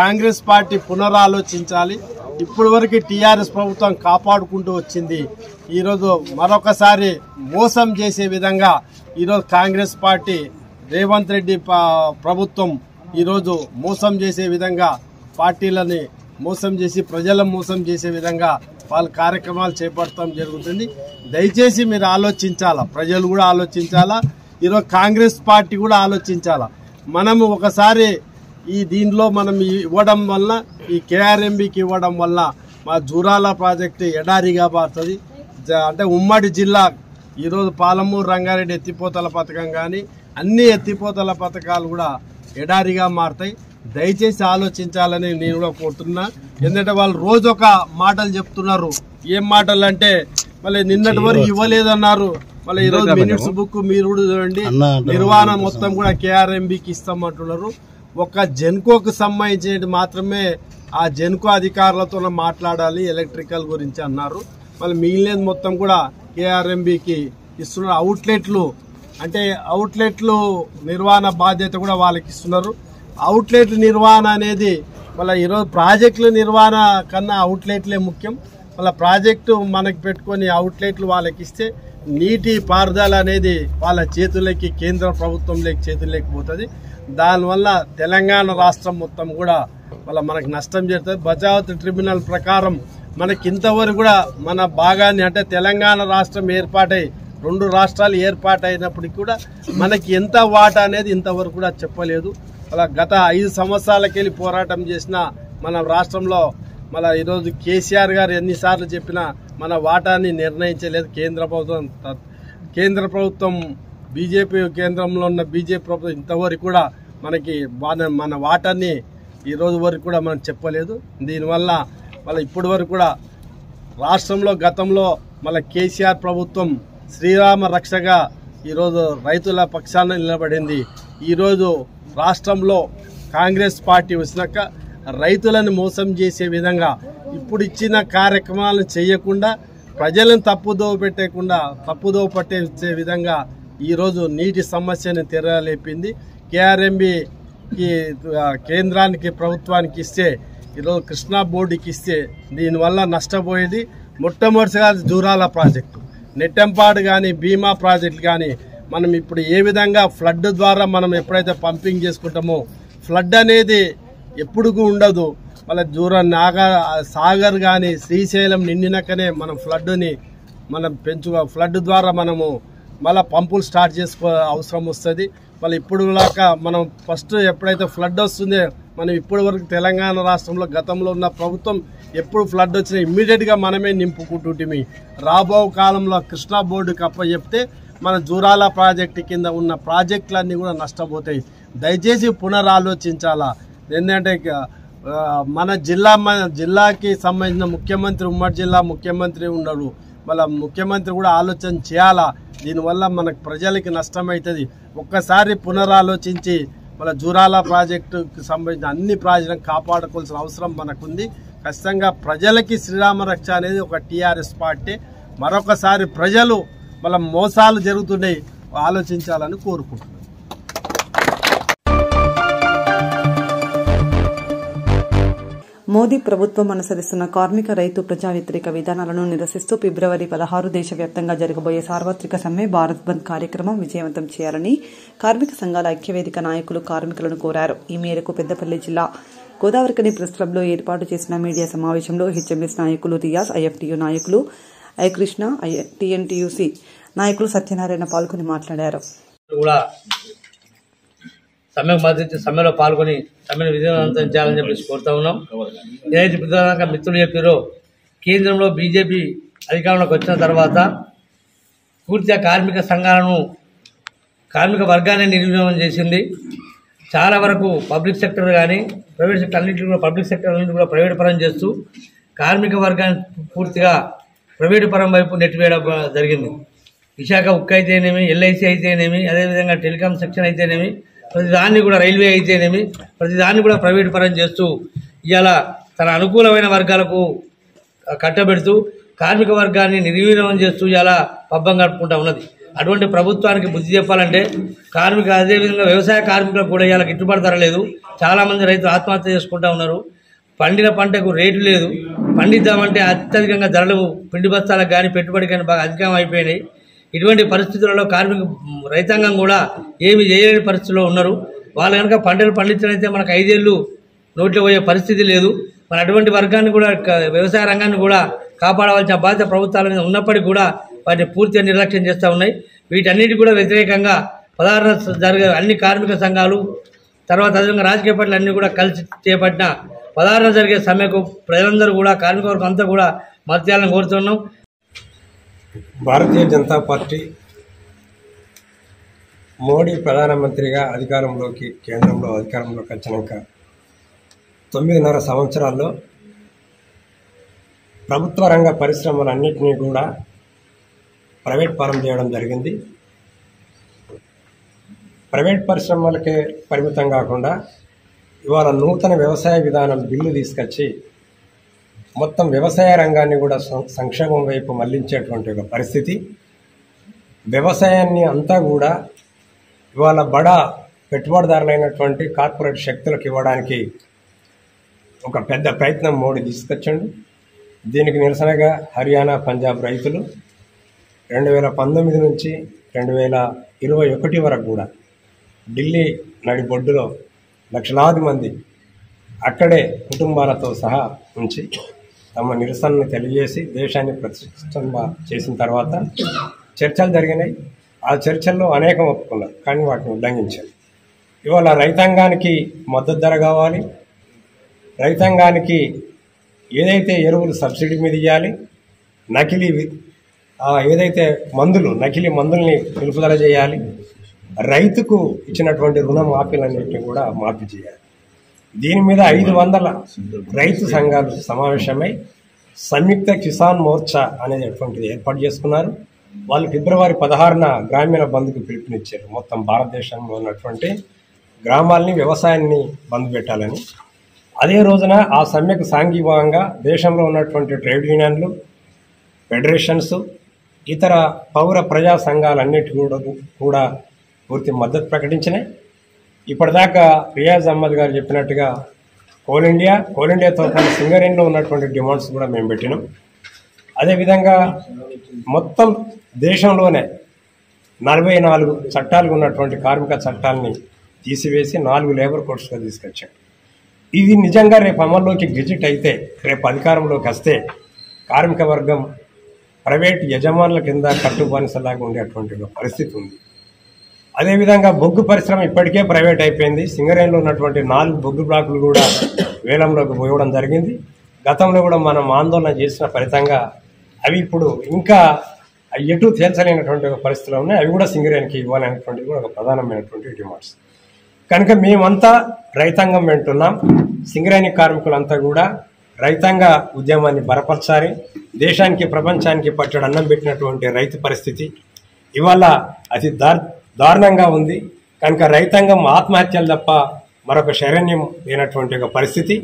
Speaker 12: కాంగ్రెస్ పార్టీ పునరాలోచించాలి. ఇప్పటి వరకు టీఆర్ఎస్ ప్రభుత్వం కాపాడుకుంటూ వచ్చింది. ఈరోజు మరొకసారి మోసం చేసే విధంగా ఈరోజు కాంగ్రెస్ పార్టీ రేవంత్ రెడ్డి ప్రభుత్వం ఈరోజు మోసం చేసే విధంగా పార్టీలని మోసం చేసి ప్రజలను మోసం చేసే విధంగా వాళ్ళ కార్యక్రమాలు చేపడతాం జరుగుతుంది. దయచేసి మీరు ఆలోచించాలా, ప్రజలు కూడా ఆలోచించాలా, ఈరోజు కాంగ్రెస్ పార్టీ కూడా ఆలోచించాలా. మనము ఒకసారి దీనిలో మనం ఇవ్వడం వల్ల ఈ కేఆర్ఎంబికి ఇవ్వడం వల్ల మా జూరాల ప్రాజెక్టు ఎడారిగా మారుతుంది. అంటే ఉమ్మడి జిల్లా ఈరోజు పాలమూరు రంగారెడ్డి ఎత్తిపోతల పథకం కానీ అన్ని ఎత్తిపోతల పథకాలు కూడా ఎడారిగా మారుతాయి. దయచేసి ఆలోచించాలని నేను కూడా కోరుతున్నా. ఎందుకంటే వాళ్ళు రోజు ఒక మాటలు చెప్తున్నారు. ఏం మాటలు అంటే మళ్ళీ నిన్నటి వరకు ఇవ్వలేదన్నారు, మళ్ళీ ఈరోజు మినిట్స్ బుక్ మీరు కూడా చూడండి, నిర్వహణ మొత్తం కూడా కేఆర్ఎంబికి ఇస్తామంటున్నారు. ఒక జెన్కోకు సంబంధించినది మాత్రమే ఆ జెన్కో అధికారులతో మాట్లాడాలి ఎలక్ట్రికల్ గురించి అన్నారు. మళ్ళీ మిగిలినది మొత్తం కూడా కేఆర్ఎంబికి ఇస్తున్నారు. అవుట్లెట్లు అంటే అవుట్లెట్లు నిర్వహణ బాధ్యత కూడా వాళ్ళకి ఇస్తున్నారు. అవుట్లెట్ నిర్వహణ అనేది మళ్ళీ ఈరోజు ప్రాజెక్టుల నిర్వహణ కన్నా అవుట్లెట్లే ముఖ్యం. మళ్ళీ ప్రాజెక్టు మనకి పెట్టుకొని అవుట్లెట్లు వాళ్ళకి ఇస్తే నీటి పారుదల అనేది వాళ్ళ చేతులకి కేంద్ర ప్రభుత్వంలోకి చేతుల్లోకి పోతుంది. దానివల్ల తెలంగాణ రాష్ట్రం మొత్తం కూడా మళ్ళీ మనకు నష్టం జరుగుతుంది. బచావత్ ట్రిబ్యునల్ ప్రకారం మనకి ఇంతవరకు కూడా మన భాగాన్ని అంటే తెలంగాణ రాష్ట్రం ఏర్పాటై 2 రాష్ట్రాలు ఏర్పాటైనప్పటికీ కూడా మనకి ఎంత వాటా అనేది ఇంతవరకు కూడా చెప్పలేదు. అలా గత 5 సంవత్సరాలకెళ్ళి పోరాటం చేసిన మన రాష్ట్రంలో మళ్ళీ ఈరోజు కేసీఆర్ గారు ఎన్నిసార్లు చెప్పినా మన వాటాన్ని నిర్ణయించలేదు కేంద్ర ప్రభుత్వం. బీజేపీ కేంద్రంలో ఉన్న బీజేపీ ప్రభుత్వం ఇంతవరకు కూడా మనకి మన వాటాన్ని ఈరోజు వరకు కూడా మనం చెప్పలేదు. దీనివల్ల మళ్ళీ ఇప్పటి వరకు కూడా రాష్ట్రంలో గతంలో మళ్ళీ కేసీఆర్ ప్రభుత్వం శ్రీరామ రక్షగా ఈరోజు రైతుల పక్షాన నిలబడింది. ఈరోజు రాష్ట్రంలో కాంగ్రెస్ పార్టీ వచ్చినాక రైతులను మోసం చేసే విధంగా ఇప్పుడు ఇచ్చిన కార్యక్రమాలను చేయకుండా ప్రజలను తప్పుదోవ పట్టే విధంగా ఈరోజు నీటి సమస్యను తెరలేపింది. కేఆర్ఎంబికి కేంద్రానికి ప్రభుత్వానికి ఇస్తే ఈరోజు కృష్ణా బోర్డుకి ఇస్తే దీనివల్ల నష్టపోయేది మొట్టమొదటిగా జూరాల ప్రాజెక్టు, నెట్టంపాడు కానీ భీమా ప్రాజెక్టు కానీ మనం ఇప్పుడు ఏ విధంగా ఫ్లడ్ ద్వారా మనం ఎప్పుడైతే పంపింగ్ చేసుకుంటామో ఫ్లడ్ అనేది ఎప్పుడు ఉండదు. మళ్ళీ సాగర్ కానీ శ్రీశైలం నిండినాకనే మనం ఫ్లడ్ని ఫ్లడ్ ద్వారా మనము మళ్ళీ పంపులు స్టార్ట్ చేసుకో అవసరం వస్తుంది. మళ్ళీ ఇప్పుడు లాగా మనం ఫస్ట్ ఎప్పుడైతే ఫ్లడ్ వస్తుందో మనం ఇప్పటి వరకు తెలంగాణ రాష్ట్రంలో గతంలో ఉన్న ప్రభుత్వం ఎప్పుడు ఫ్లడ్ వచ్చినా ఇమ్మీడియట్గా మనమే నింపుకుంటుంటిమి. రాబో కాలంలో కృష్ణా బోర్డుకి అప్పచెప్తే మన జూరాల ప్రాజెక్టు కింద ఉన్న ప్రాజెక్టులన్నీ కూడా నష్టపోతాయి. దయచేసి పునరాలోచించాలా. ఎందుకంటే మన జిల్లాకి సంబంధించిన ముఖ్యమంత్రి ఉమ్మడి జిల్లా ముఖ్యమంత్రి ఉన్నాడు. మళ్ళీ ముఖ్యమంత్రి కూడా ఆలోచన చేయాలా. దీనివల్ల మనకు ప్రజలకి నష్టమవుతుంది. ఒక్కసారి పునరాలోచించి మన జూరాల ప్రాజెక్టుకి సంబంధించిన అన్ని ప్రాజెక్టులను కాపాడుకోవాల్సిన అవసరం మనకుంది. ఖచ్చితంగా ప్రజలకి శ్రీరామ రక్ష అనేది ఒక టీఆర్ఎస్ పార్టీ. మరొకసారి ప్రజలు మళ్ళీ మోసాలు జరుగుతున్నాయి ఆలోచించాలని కోరుకుంటున్నాను.
Speaker 2: మోదీ ప్రభుత్వం అనుసరిస్తున్న కార్మిక రైతు ప్రజా వ్యతిరేక విధానాలను నిరసిస్తూ ఫిబ్రవరి 16 దేశవ్యాప్తంగా జరగబోయే సార్వత్రిక సమ్మె భారత్ బంద్ కార్యక్రమం విజయవంతం చేయాలని కార్మిక సంఘాల ఐక్యవేదిక నాయకులు కార్మికులను కోరారు. ఈ మేరకు పెద్దపల్లి జిల్లా గోదావరికని ప్రెస్ క్లబ్లో ఏర్పాటు చేసిన మీడియా సమావేశంలో హెచ్ఎంఎస్ నాయకులు రియాజ్, ఐఎఫ్టీయూ నాయకులు ఐకృష్ణ, టీఎన్టీయూసీ నాయకులు సత్యనారాయణ పాల్గొని మాట్లాడారు.
Speaker 13: సమ్మెకు మద్దతు సమ్మెలో పాల్గొని సమ్మెను విజయవంతం చేయాలని చెప్పేసి కోరుతా ఉన్నాం. ఏదైతే ప్రధానంగా మిత్రులు చెప్పారో, కేంద్రంలో బీజేపీ అధికారంలోకి వచ్చిన తర్వాత పూర్తిగా కార్మిక సంఘాలను, కార్మిక వర్గాన్ని నిర్వీర్యం చేసింది. చాలా వరకు పబ్లిక్ సెక్టర్ కానీ ప్రైవేట్ సెక్టర్ అన్నింటినీ కూడా, పబ్లిక్ సెక్టర్ అన్నింటినీ కూడా ప్రైవేట్ పరం చేస్తూ కార్మిక వర్గాన్ని పూర్తిగా ప్రైవేటు పరం వైపు నెట్టివేయడం జరిగింది. విశాఖ ఉక్కు అయితేనేమి, ఎల్ఐసి అయితేనేమి, అదేవిధంగా టెలికాం సెక్షన్ అయితేనేమి, ప్రతిదాన్ని కూడా రైల్వే అయితేనేమి ప్రతిదాన్ని కూడా ప్రైవేటు పరం చేస్తూ ఇవాళ తన అనుకూలమైన వర్గాలకు కట్టబెడుతూ కార్మిక వర్గాన్ని నిర్వీర్యం చేస్తూ ఇలా పబ్బం గడుపుకుంటా ఉన్నది. అటువంటి ప్రభుత్వానికి బుద్ధి చెప్పాలంటే అదేవిధంగా వ్యవసాయ కార్మికులకు కూడా ఇలా గిట్టుబాటు ధర లేదు. చాలామంది రైతులు ఆత్మహత్య చేసుకుంటా ఉన్నారు. పండిన పంటకు రేటు లేదు. పండిద్దామంటే అత్యధికంగా ధరలు పిండి బస్తాలకు కానీ పెట్టుబడి కానీ బాగా అధికం అయిపోయినాయి. ఇటువంటి పరిస్థితులలో రైతాంగం కూడా ఏమి చేయలేని పరిస్థితుల్లో ఉన్నారు. వాళ్ళు కనుక పంటలు పండించడైతే మనకు 5 ఏళ్ళు నోట్లో పోయే పరిస్థితి లేదు. మన అటువంటి వర్గాన్ని కూడా, వ్యవసాయ రంగాన్ని కూడా కాపాడవలసిన బాధ్యత ప్రభుత్వాల మీద ఉన్నప్పటికీ కూడా వాటిని పూర్తిగా నిర్లక్ష్యం చేస్తూ ఉన్నాయి. వీటన్నిటి కూడా వ్యతిరేకంగా 16 జరిగే అన్ని కార్మిక సంఘాలు, తర్వాత అదేవిధంగా రాజకీయ పార్టీలు అన్నీ కూడా కలిసి చేపట్టిన 16 జరిగే సమ్మెకు ప్రజలందరూ కూడా, కార్మిక వర్గం అంతా కూడా మద్దతు కోరుతున్నాం.
Speaker 14: భారతీయ జనతా పార్టీ మోడీ ప్రధానమంత్రిగా కేంద్రంలో అధికారంలోకి వచ్చినాక 9.5 సంవత్సరాల్లో ప్రభుత్వ రంగ పరిశ్రమలన్నింటినీ కూడా ప్రైవేట్ పరం చేయడం జరిగింది. ప్రైవేట్ పరిశ్రమలకే పరిమితం కాకుండా ఇవాళ నూతన వ్యవసాయ విధానం బిల్లు తీసుకొచ్చి మొత్తం వ్యవసాయ రంగాన్ని కూడా సంక్షేమం వైపు మళ్లించేటువంటి ఒక పరిస్థితి. వ్యవసాయాన్ని అంతా కూడా ఇవాళ బడా పెట్టుబడిదారులైనటువంటి కార్పొరేట్ శక్తులకు ఇవ్వడానికి ఒక పెద్ద ప్రయత్నం మోడీ తీసుకొచ్చాడు. దీనికి నిరసనగా హర్యానా, పంజాబ్ రైతులు 2019 నుంచి 2021 వరకు కూడా ఢిల్లీ నడిబొడ్డులో లక్షలాది మంది అక్కడే కుటుంబాలతో సహా ఉంచి తమ నిరసనను తెలియజేసి దేశాన్ని ప్రతిష్టంగా చేసిన తర్వాత చర్చలు జరిగినాయి. ఆ చర్చల్లో అనేకం ఒప్పుకున్నారు, కానీ వాటిని ఉల్లంఘించారు. ఇవాళ రైతాంగానికి మద్దతు ధర కావాలి, రైతాంగానికి ఏదైతే ఎరువులు సబ్సిడీ మీద ఇవ్వాలి, ఏదైతే నకిలీ మందుల్ని నిలుపుదల చేయాలి, రైతుకు ఇచ్చినటువంటి రుణమాఫీలన్నింటినీ కూడా మాఫీ చేయాలి. దీని మీద 500 రైతు సంఘాలు సమావేశమై సంయుక్త కిసాన్ మోర్చా అనేటువంటిది ఏర్పాటు చేసుకున్నారు. వాళ్ళు ఫిబ్రవరి 16న గ్రామీణ బంద్కు పిలుపునిచ్చారు. మొత్తం భారతదేశంలో ఉన్నటువంటి గ్రామాలని, వ్యవసాయాన్ని బంద్ పెట్టాలని. అదే రోజున ఆ సమ్మెకు సాంఘికంగా దేశంలో ఉన్నటువంటి ట్రేడ్ యూనియన్లు, ఫెడరేషన్స్, ఇతర పౌర ప్రజా సంఘాలన్నిటి కూడా పూర్తి మద్దతు ప్రకటించినాయి. ఇప్పటిదాకా రియాజ్ అహ్మద్ గారు చెప్పినట్టుగా కోల్ ఇండియాతో పాటు సింగరేణిలో ఉన్నటువంటి డిమాండ్స్ కూడా మేము పెట్టినాం. అదేవిధంగా మొత్తం దేశంలోనే 44 చట్టాలు ఉన్నటువంటి కార్మిక చట్టాలని తీసివేసి 4 లేబర్ కోడ్స్గా తీసుకొచ్చాం. ఇది నిజంగా రేపు అమల్లోకి గెజిట్ అయితే, రేపు అధికారంలోకి వస్తే కార్మిక వర్గం ప్రైవేట్ యజమానుల కింద కట్టుబానిసలాగా ఉండేటువంటి పరిస్థితి ఉంది. అదేవిధంగా బొగ్గు పరిశ్రమ ఇప్పటికే ప్రైవేట్ అయిపోయింది. సింగరేణిలో ఉన్నటువంటి 4 బొగ్గు బ్లాకులు కూడా వేలంలోకి పోయడం జరిగింది. గతంలో కూడా మనం ఆందోళన చేసిన ఫలితంగా అవి ఇప్పుడు ఇంకా ఎటు తేల్చలేనటువంటి ఒక పరిస్థితిలో ఉన్నాయి. అవి కూడా సింగరేణికి ఇవ్వాలనేటువంటిది కూడా ఒక ప్రధానమైనటువంటి డిమాండ్స్. కనుక మేమంతా రైతాంగం వింటున్నాం. సింగరేణి కార్మికులంతా కూడా రైతాంగ ఉద్యమాన్ని బలపరచాలి. దేశానికి, ప్రపంచానికి పట్టడి అన్నం పెట్టినటువంటి రైతు పరిస్థితి ఇవాళ అతి దారుణంగా ఉంది. కనుక రైతాంగం ఆత్మహత్యలు తప్ప మరొక శరణ్యం లేనటువంటి ఒక పరిస్థితి.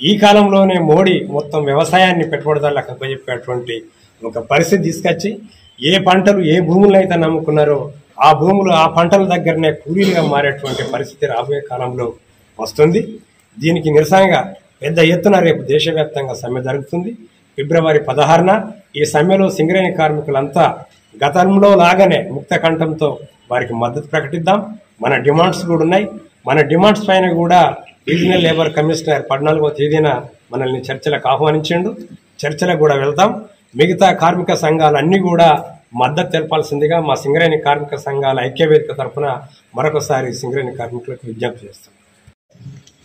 Speaker 14: ఈ కాలంలోనే మోడీ మొత్తం వ్యవసాయాన్ని పెట్టుబడిదారులకు అప్పచెప్పేటువంటి ఒక పరిస్థితి తీసుకొచ్చి ఏ పంటలు, ఏ భూములను అయితే నమ్ముకున్నారో ఆ భూములు, ఆ పంటల దగ్గరనే కూలీలుగా మారేటువంటి పరిస్థితి రాబోయే కాలంలో వస్తుంది. దీనికి నిరసనగా పెద్ద ఎత్తున రేపు దేశవ్యాప్తంగా సమ్మె జరుగుతుంది. ఫిబ్రవరి 16న ఈ సమ్మెలో సింగరేణి కార్మికులంతా గతంలో లాగానే ముక్త కంఠంతో వారికి మద్దతు ప్రకటిద్దాం. మన డిమాండ్స్ కూడా ఉన్నాయి. మన డిమాండ్స్ పైన కూడా రీజనల్ లేబర్ కమిషనర్ 14వ తేదీన మనల్ని చర్చలకు ఆహ్వానించిండు. చర్చలకు కూడా వెళ్తాం. మిగతా కార్మిక సంఘాలన్నీ కూడా మద్దతు తెలపాల్సిందిగా మా సింగరేణి కార్మిక సంఘాల ఐక్యవేదిక తరఫున మరొకసారి సింగరేణి కార్మికులకు విజ్ఞప్తి చేస్తాం.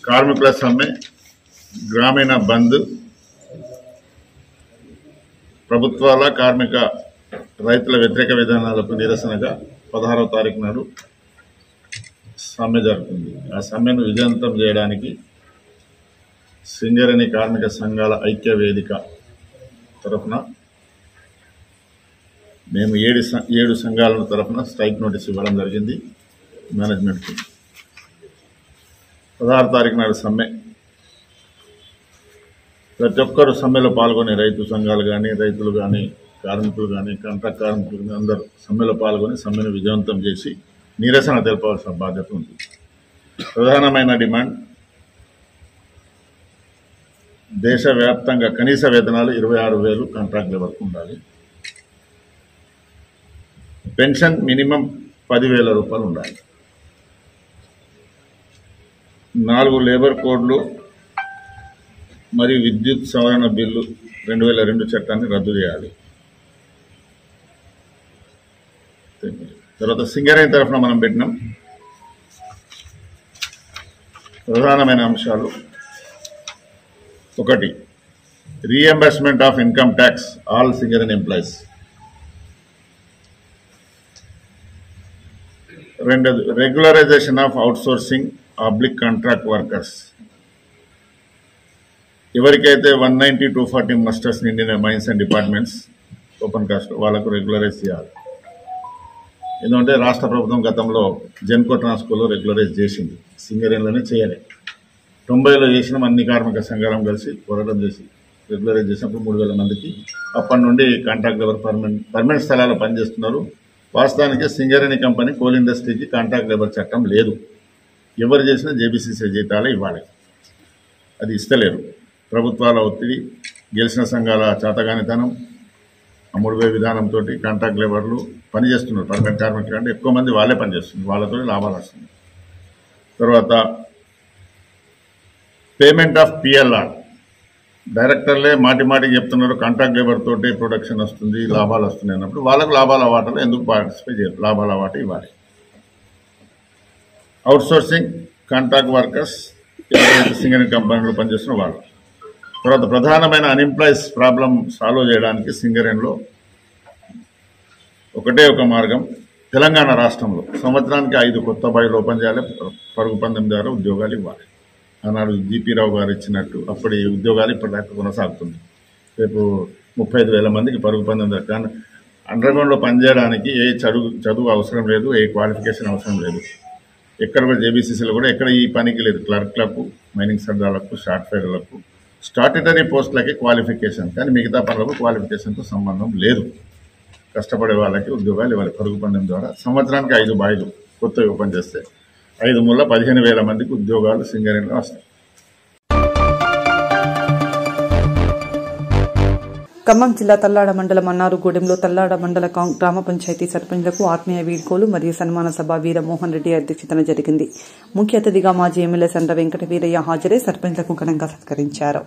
Speaker 15: కార్మికుల సమ్మె, గ్రామీణ బంద్, ప్రభుత్వాల కార్మిక రైతుల వ్యతిరేక విధానాలకు నిరసనగా 16వ తారీఖు నాడు సమ్మె జరుగుతుంది. ఆ సమ్మెను విజయవంతం చేయడానికి సింగరేణి కార్మిక సంఘాల ఐక్య వేదిక తరఫున మేము 7 సంఘాల తరఫున స్ట్రైక్ నోటీస్ ఇవ్వడం జరిగింది మేనేజ్మెంట్కి. 16 తారీఖు నాడు సమ్మె. ప్రతి ఒక్కరు సమ్మెలో పాల్గొని రైతు సంఘాలు కానీ, రైతులు కానీ, కార్మికులు కానీ, కాంట్రాక్ట్ కార్మికులు కానీ అందరూ సమ్మెలో పాల్గొని సమ్మెను విజయవంతం చేసి నిరసన తెలపాల్సిన బాధ్యత ఉంది. ప్రధానమైన డిమాండ్ దేశవ్యాప్తంగా కనీస వేతనాలు 26,000 కాంట్రాక్ట్ లేబర్కు ఉండాలి. పెన్షన్ మినిమం 10,000 రూపాయలు ఉండాలి. 4 లేబర్ కోడ్లు మరియు విద్యుత్ సవరణ బిల్లు 2002 చట్టాన్ని రద్దు చేయాలి. తర్వాత సింగరేణి తరఫున మనం పెట్టినాం ప్రధానమైన అంశాలు. 1, reimbursement of income tax all Singareni employees. 2, regularisation of outsourcing public contract workers. ఎవరికైతే 190, 240 మస్టర్స్ నిండిన mines and departments open cast వాళ్ళకు రెగ్యులరైజ్ చేయాలి. ఎందుకంటే రాష్ట్ర ప్రభుత్వం గతంలో జెన్కో ట్రాన్స్కోలో రెగ్యులరైజ్ చేసింది, సింగరేణిలోనే చేయలే. 90లో చేసిన అన్ని కార్మిక సంఘాలం కలిసి పోరాటం చేసి రెగ్యులరైజ్ చేసినప్పుడు 3,000 మందికి అప్పటి నుండి కాంట్రాక్ట్ లేబర్ పర్మనెంట్ స్థలాల్లో పనిచేస్తున్నారు. వాస్తవానికి సింగరేణి కంపెనీ కోల్ ఇండస్ట్రీకి కాంట్రాక్ట్ లేబర్ చట్టం లేదు. ఎవరు చేసినా జేబీసీసీ జీతాలే ఇవ్వాలి. అది ఇస్తలేరు. ప్రభుత్వాల ఒత్తిడి, గెలిచిన సంఘాల చాతగానితనం, అమ్ముడుపోయే విధానంతో కాంట్రాక్ట్ లేబర్లు పనిచేస్తున్నారు. పర్మనెంట్ కార్మికులు అంటే ఎక్కువ మంది వాళ్ళే పనిచేస్తున్నారు, వాళ్ళతో లాభాలు వస్తుంది. తర్వాత పేమెంట్ ఆఫ్ పిఎల్ఆర్. డైరెక్టర్లే మాటికి చెప్తున్నారు కాంట్రాక్ట్ లేబర్ తోటి ప్రొడక్షన్ వస్తుంది, లాభాలు వస్తున్నాయి అన్నప్పుడు వాళ్ళకు లాభాల వాటాలు ఎందుకు పార్టిసిపేట్ చేయరు? లాభాల వాట ఇవ్వాలి. అవుట్సోర్సింగ్ కాంట్రాక్ట్ వర్కర్స్ సింగరేణి కంపెనీలో పనిచేస్తున్న వాళ్ళు. తర్వాత ప్రధానమైన అన్ఎంప్లాయీస్ ప్రాబ్లం సాల్వ్ చేయడానికి సింగరేణిలో ఒకటే ఒక మార్గం. తెలంగాణ రాష్ట్రంలో సంవత్సరానికి 5 కొత్త బాయిలు ఓపెన్ చేయాలి, పరుగు పందెం ద్వారా ఉద్యోగాలు ఇవ్వాలి. ఆనాడు జీపీ రావు గారు ఇచ్చినట్టు అప్పటి ఉద్యోగాలు ఇప్పటిదాకా కొనసాగుతుంది. రేపు 35,000 మందికి పరుగు పందెం ద్వారా. కానీ అండర్గ్రౌండ్లో పనిచేయడానికి ఏ చదువు అవసరం లేదు, ఏ క్వాలిఫికేషన్ అవసరం లేదు. ఎక్కడ కూడా జేబీసీసీలో కూడా ఎక్కడ ఈ పనికి లేదు. క్లర్క్లకు, మైనింగ్ సర్దాలకు, షార్ట్ ఫైర్లకు, స్టాట్యుటరీ పోస్టులకి క్వాలిఫికేషన్, కానీ మిగతా పనులకు క్వాలిఫికేషన్తో సంబంధం లేదు. కష్టపడే వాళ్ళకి ఉద్యోగాలు ఇవ్వాలి పరుగు పందెం ద్వారా. సంవత్సరానికి 5 బాయిలు కొత్తగా ఓపెన్ చేస్తే 5 మూల 15,000 మందికి ఉద్యోగాలు సింగరేణిలో వస్తాయి.
Speaker 2: ఖమ్మం జిల్లా తల్లాడ మండలం అన్నారుగూడెంలో తల్లాడ మండల గ్రామ పంచాయతీ సర్పంచ్లకు ఆత్మీయ వీడ్కోలు మరియు సన్మాన సభ వీరమోహన్ రెడ్డి అధ్యక్షతన జరిగింది. ముఖ్య అతిథిగా మాజీ ఎమ్మెల్యే సండ్ర వెంకట వీరయ్య హాజరై సర్పంచ్లకు ఘనంగా సత్కరించారు.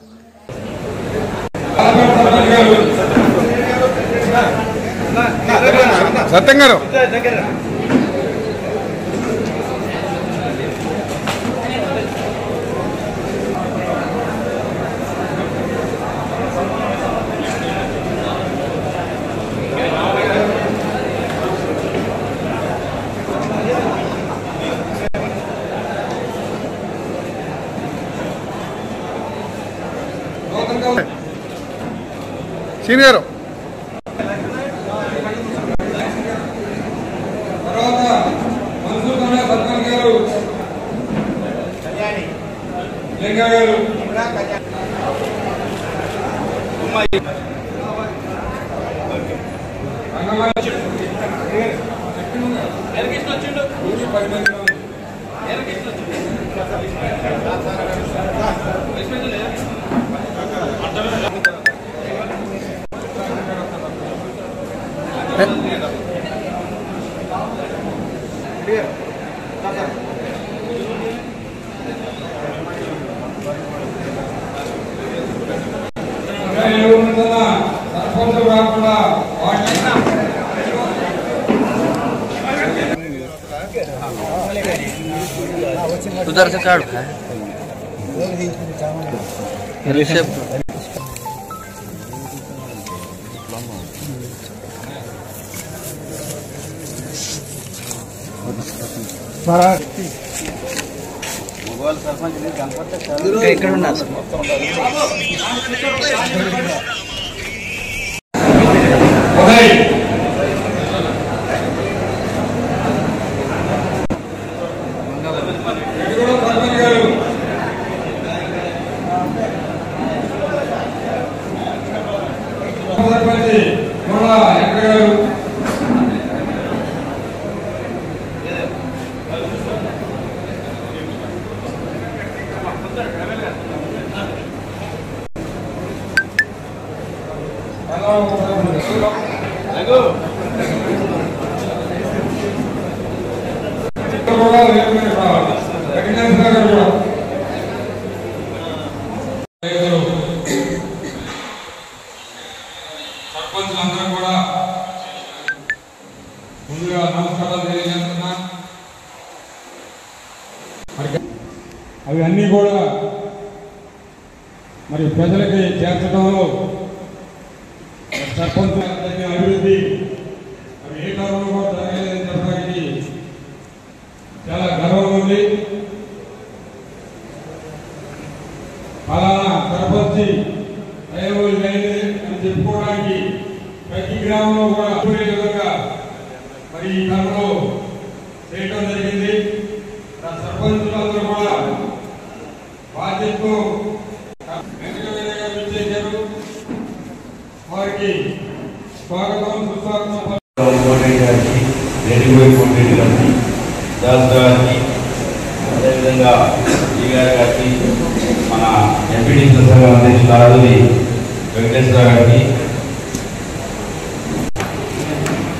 Speaker 11: సీనియర్
Speaker 16: వచ్చిండు उधर से कार्ड है
Speaker 7: मोबाइल सरपंच
Speaker 16: ఇక్కడ ఉన్నారు
Speaker 17: సర్పంచులందరూ కూడా ముందుగా నమస్కారాలు తెలియజేస్తున్నా. అవి అన్నీ కూడా మరి ప్రజలకి చేర్చడంలో సర్పంచ్ అభివృద్ధి మరి ఏ కాలంలో కూడా జరగలేదని చెప్పడానికి చాలా గర్వం ఉంది. ఫలానా సర్పంచ్ అని చెప్పుకోవడానికి ప్రతి గ్రామంలో కూడా విధంగా మరి ఈ క్రమంలో చేయడం జరిగింది. సర్పంచులందరూ కూడా బాధ్యతతో చేశారు. వారికి స్వాగతం సుస్వాగతం.
Speaker 18: దాస్ గారికి అదేవిధంగా ఈ గారికి మన ఎంపీడీ సంఘం అధ్యక్షులు ఆడుది వెంకటేశ్వర గారికి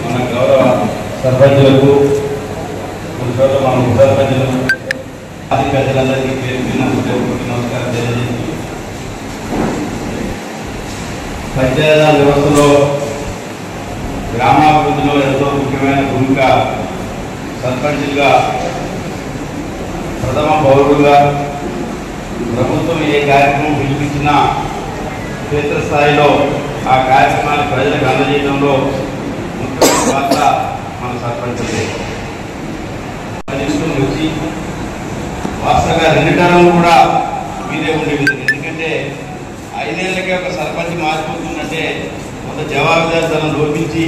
Speaker 18: మన గౌరవ సర్పంచులకు మన ఉప సర్పంచులకు ఆది ప్రజలందరికీ పేరు నమస్కారం తెలియజేస్తూ పంచాయతీ వ్యవస్థలో గ్రామాభివృద్ధిలో ఎంతో ముఖ్యమైన భూమిక సర్పంచులుగా ప్రథమ పౌరులుగా ప్రభుత్వం ఏ కార్యక్రమం పిలిపించినా క్షేత్రస్థాయిలో ఆ కార్యక్రమాన్ని ప్రజలకు అందజేయడంలో ముఖ్యమైన పాత్ర మన సర్పంచులే. వచ్చి వాస్తవంగా 2 టర్ములు కూడా మీరే ఉండేది. ఎందుకంటే 5 ఏళ్ళకే ఒక సర్పంచ్ మారిపోతుందంటే కొంత జవాబుదారితనం లోపించి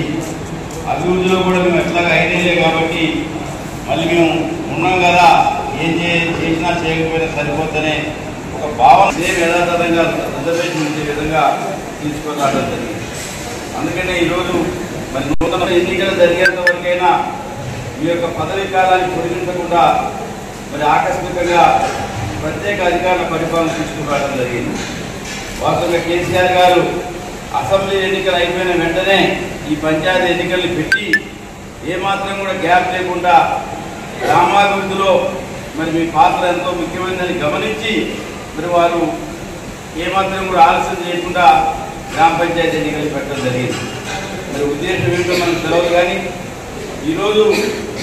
Speaker 18: అభివృద్ధిలో కూడా మేము ఎట్లాగా 5 ఏళ్ళే కాబట్టి మళ్ళీ మేము ఉన్నాం కదా ఏం చేసినా చేయకపోయినా సరిపోద్దనే ఒక భావన సేమ్ యథాతథంగా రిజర్వేషన్ ఉండే విధంగా తీసుకొని రావడం జరిగింది. అందుకనే ఈరోజు మరి నూతన ఎన్నికలు జరిగేంత వరకైనా మీ యొక్క పదవీ కాలాన్ని పొడిగించకుండా మరి ఆకస్మికంగా ప్రత్యేక అధికారుల పరిపాలన తీసుకుని రావడం జరిగింది. వాస్తవంగా కేసీఆర్ గారు అసెంబ్లీ ఎన్నికలు అయిపోయిన వెంటనే ఈ పంచాయతీ ఎన్నికల్ని పెట్టి ఏమాత్రం కూడా గ్యాప్ లేకుండా గ్రామాభివృద్ధిలో మరి మీ పాత్ర ఎంతో ముఖ్యమైనదని గమనించి మరి వారు ఏమాత్రం కూడా ఆలస్యం చేయకుండా గ్రామ పంచాయతీ ఎన్నికలు పెట్టడం జరిగింది. మరి ఉద్దేశం ఏంటో మనకు తెలియదు కానీ ఈరోజు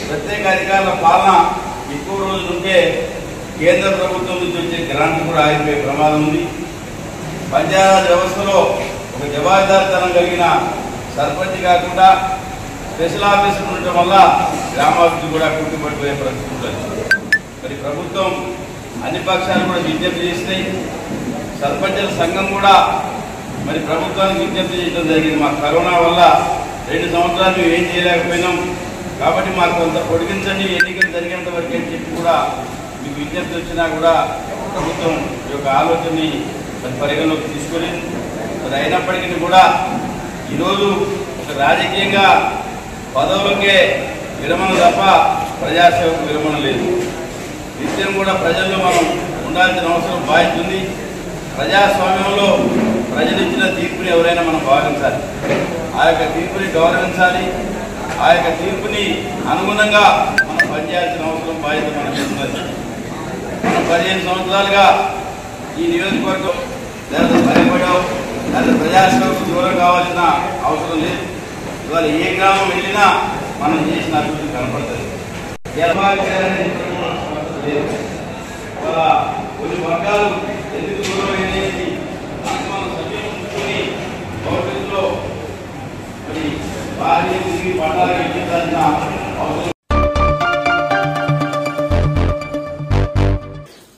Speaker 18: ప్రత్యేక అధికారుల పాలన ఎక్కువ రోజులు ఉంటే కేంద్ర ప్రభుత్వం నుంచి వచ్చే గ్రాంట్ కూడా ఆగిపోయే ప్రమాదం ఉంది. పంచాయతీ వ్యవస్థలో ఒక జవాబుదారితనం కలిగిన సర్పంచ్ కాకుండా స్పెషల్ ఆఫీసర్ ఉండటం వల్ల గ్రామాభివృద్ధి కూడా కుంటుపడిపోయే పరిస్థితి ఉంటుంది. మరి ప్రభుత్వం అన్ని పక్షాలు కూడా విజ్ఞప్తి చేసినాయి. సర్పంచుల సంఘం కూడా మరి ప్రభుత్వానికి విజ్ఞప్తి చేయడం జరిగింది. మాకు కరోనా వల్ల 2 సంవత్సరాలు మేము ఏం చేయలేకపోయినాం కాబట్టి మాకు కొంత పొడిగించండి ఎన్నికలు జరిగేంత వరకు అని చెప్పి కూడా మీకు విజ్ఞప్తి వచ్చినా కూడా ప్రభుత్వం ఈ యొక్క ఆలోచనని మరి పరిగణలోకి తీసుకోలేదు. మరి అయినప్పటికీ కూడా ఈరోజు ఒక రాజకీయంగా పదవులకే విరమణ తప్ప ప్రజాసేవకు విరమణ లేదు. నిత్యం కూడా ప్రజల్లో మనం ఉండాల్సిన అవసరం బాధ్యత ఉంది. ప్రజాస్వామ్యంలో ప్రజలు ఇచ్చిన తీర్పుని ఎవరైనా మనం భావించాలి. ఆ యొక్క తీర్పుని గౌరవించాలి. ఆ యొక్క తీర్పుని అనుగుణంగా మనం పనిచేయాల్సిన అవసరం బాధ్యత మనకు ఉన్నది. మనం 15 సంవత్సరాలుగా ఈ నియోజకవర్గం లేదా భయపడో లేదా ప్రజాసేవకు దూరం కావాల్సిన అవసరం లేదు. ఇవాళ ఏ గ్రామం వెళ్ళినా మనం చేసిన అభివృద్ధి కనపడుతుంది. ఇవాళ కొన్ని వర్గాలు ఎందుకు దూరం అనేది మనం సభ్యుని భవిష్యత్తులో మరి భారీ తిరిగి పట్టాలకు ఇచ్చేదాల్సిన అవసరం.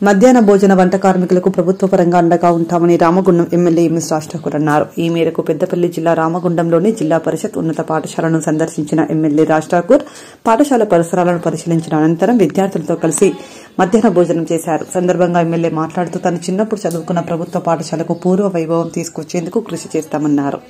Speaker 2: మధ్యాహ్న భోజన వంట కార్మికులకు ప్రభుత్వ పరంగా అండగా ఉంటామని రామగుండం ఎమ్మెల్యే ఎంఎస్ రాజ్ ఠాకూర్ అన్నారు. ఈ మేరకు పెద్దపల్లి జిల్లా రామగుండంలోని జిల్లా పరిషత్ ఉన్నత పాఠశాలను సందర్శించిన ఎమ్మెల్యే రాజ్ ఠాకూర్ పాఠశాల పరిసరాలను పరిశీలించిన అనంతరం విద్యార్థులతో కలిసి మధ్యాహ్న భోజనం చేశారు. సందర్భంగా ఎమ్మెల్యే మాట్లాడుతూ తను చిన్నప్పుడు చదువుకున్న ప్రభుత్వ పాఠశాలకు పూర్వ వైభవం తీసుకొచ్చేందుకు కృషి చేస్తామన్నారు.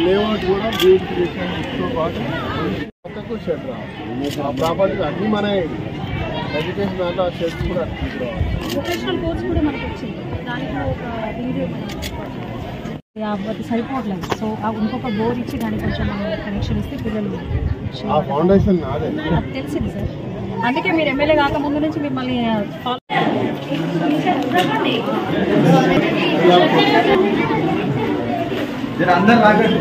Speaker 7: లేఅవుట్ కూడా బ్యూటిఫికేషన్తో పాటు పక్కకు షెడ్ రావాలి. ఆ ప్రాపర్టీస్ అన్నీ మన ఎడ్యుకేషన్ దాంట్లో ఆ షెడ్స్ కూడా
Speaker 19: వొకేషనల్ కోర్స్ కూడా మనకు వచ్చింది. దానికి ఒక వీడియో అది సరిపోవట్లేదు. సో ఇంకొక బోర్ ఇచ్చి దానికి కొంచెం కనెక్షన్ ఇస్తే పిల్లలు
Speaker 7: ఫౌండేషన్ అది
Speaker 19: తెలిసింది సార్. అందుకే మీరు ఎమ్మెల్యే కాక ముందు నుంచి మిమ్మల్ని
Speaker 7: అందరు రాగండి.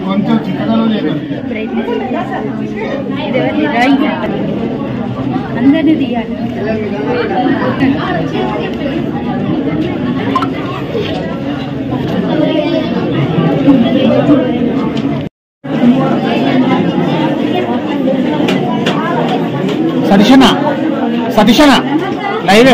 Speaker 7: కొంచెం చిన్నగా
Speaker 19: అందరినీ తీయాలి.
Speaker 5: సతీషణ లైవ్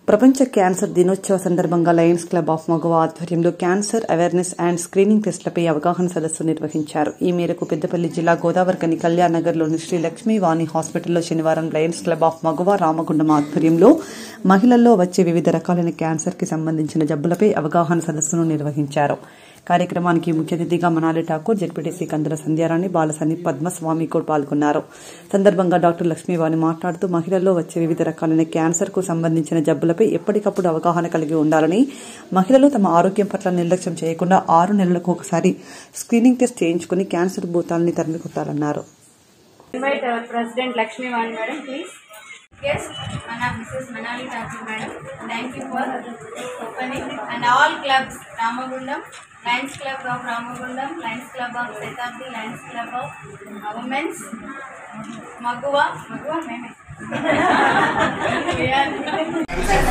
Speaker 2: ప్రపంచ క్యాన్సర్ దినోత్సవ సందర్భంగా లయన్స్ క్లబ్ ఆఫ్ మగవా ఆధ్వర్యంలో క్యాన్సర్ అవేర్నెస్ అండ్ స్క్రీనింగ్ టెస్టులపై అవగాహన సదస్సు నిర్వహించారు. ఈ మేరకు పెద్దపల్లి జిల్లా గోదావరికని కళ్యాణ్ నగర్లోని శ్రీ లక్ష్మీ వాణి హాస్పిటల్లో శనివారం లయన్స్ క్లబ్ ఆఫ్ మగవా రామగుండం ఆధ్వర్యంలో మహిళల్లో వచ్చే వివిధ రకాలైన క్యాన్సర్ కి సంబంధించిన జబ్బులపై అవగాహన సదస్సును నిర్వహించారు. కార్యక్రమానికి ముఖ్య అతిథిగా మనాలి ఠాకూర్, జెడ్పీటీసీ కందుల సంధ్యారాణి, బాలసని పద్మస్వామి కూడా పాల్గొన్నారు. సందర్భంగా డాక్టర్ లక్ష్మీవాణి మాట్లాడుతూ మహిళల్లో వచ్చే వివిధ రకాలైన క్యాన్సర్ కు సంబంధించిన జబ్బులపై ఎప్పటికప్పుడు అవగాహన కలిగి ఉండాలని, మహిళలు తమ ఆరోగ్యం పట్ల నిర్లక్ష్యం చేయకుండా 6 నెలలకు ఒకసారి స్క్రీనింగ్ టెస్ట్ చేయించుకుని cancer భూతాలని తరిమికొట్టాలన్నారు.
Speaker 20: President Lakshmi Vani madam, please. Yes, Mrs. Manali Thakur madam, thank you for opening. And all clubs, Ramagundam, Lions Club of Ramagundam, Lions Club of Setabdi, Lions Club of Women's, Maguva, meme.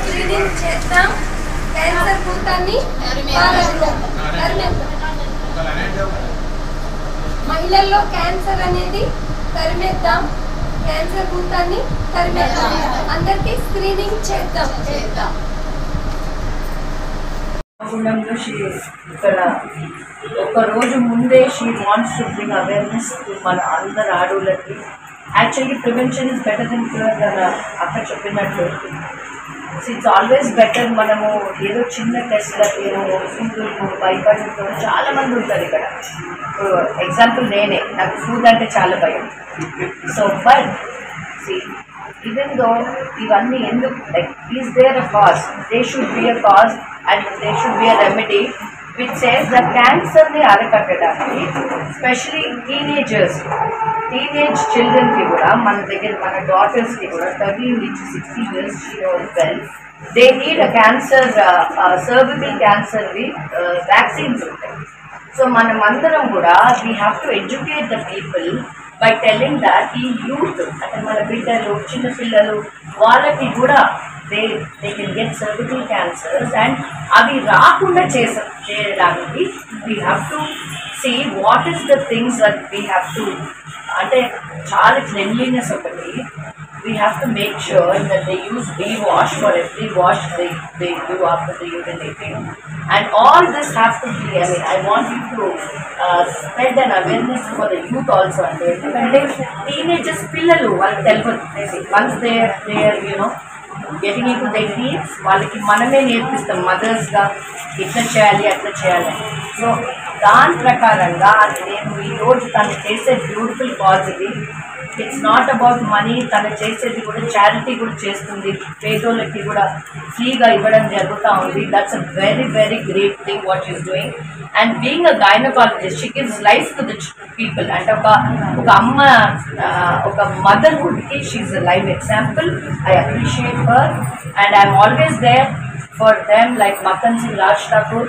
Speaker 21: Screening చేద్దాం, cancer భూతాన్ని మహిళల్లో cancer అనేది తరిమేద్దాం, cancer భూతాన్ని తరిమేద్దాం, అందరికీ screening చేద్దాం.
Speaker 22: ఇక్కడ ఒక రోజు ముందే she wants to bring awareness మన అందరు ఆడవాళ్ళకి. Actually prevention is better than cure అని అక్కడ చెప్పినట్టు. It's always better. మనము ఏదో చిన్న టెస్ట్లకి భయపడుతూ చాలా మంది ఉంటారు ఇక్కడ. ఎగ్జాంపుల్ నేనే, నాకు ఫుడ్ అంటే చాలా భయం. సో బట్ ఈవెన్ దో ఇవన్నీ ఎందుకు, like is there a cause, they should be a cause and they should be a remedy which says the క్యాన్సర్ని అరికట్టడానికి, స్పెషలీ టీనేజ్ చిల్డ్రన్కి కూడా, మన దగ్గర మన డాటర్స్కి కూడా 13 నుంచి 16 years she knows well, they need a cancer, cervical cancer vaccines ఉంటాయి. So మనం అందరం కూడా we have to educate the people by telling that ఈ యూత్ అంటే మన బిడ్డలు, చిన్నపిల్లలు, వాళ్ళకి కూడా they can get cervical cancers and అవి రాకుండా చేయడానికి we have to see what is the things that we have to, అంటే చాలా cleanliness ఒకటి. We have to make sure that they use wash for every wash they do after the urinating, and all this have to be, I mean, I want you to spread an awareness for the youth also. Endukante teenagers pillalu vallu telvadu, once they are you know getting into their teens, వాళ్ళకి మనమే నేర్పిస్తాం మదర్స్గా ఇట్లా చేయాలి అట్లా చేయాలి. So దాని ప్రకారంగా నేను ఈరోజు తను చేసే బ్యూటిఫుల్ కాజ్ ఇది. ఇట్స్ నాట్ అబౌట్ మనీ, తను చేసేది కూడా చారిటీ కూడా చేస్తుంది, పేదోళ్ళకి కూడా ఫ్రీగా ఇవ్వడం జరుగుతూ ఉంది. That's a very very great thing what is doing. And being a gynaecologist, she gives life to the people. అంటే ఒక అమ్మ, ఒక మదర్హుడ్కి she is a live example. I appreciate her and I'm always there for them, like Makkan Singh Raj Thakur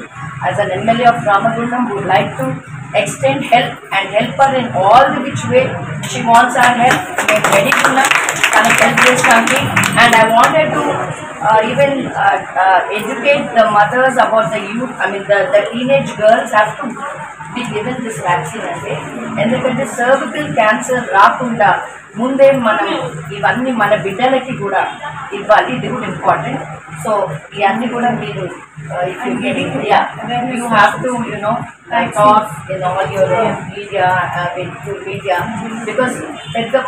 Speaker 22: as an MLA of Ramagundam would like to extend help and help her in all the which way she wants our help. We are ready to help this country, and I wanted to even educate the mothers about the youth. I mean the teenage girls have to be given this vaccine. ఎందుకంటే cervical cancer రాకుండా ముందే మనం ఇవన్నీ మన బిడ్డలకి కూడా ఇవ్వాలి. ఇది కూడా ఇంపార్టెంట్. సో ఇవన్నీ కూడా మీరు if you get it, you have to talk in all your media, with media, because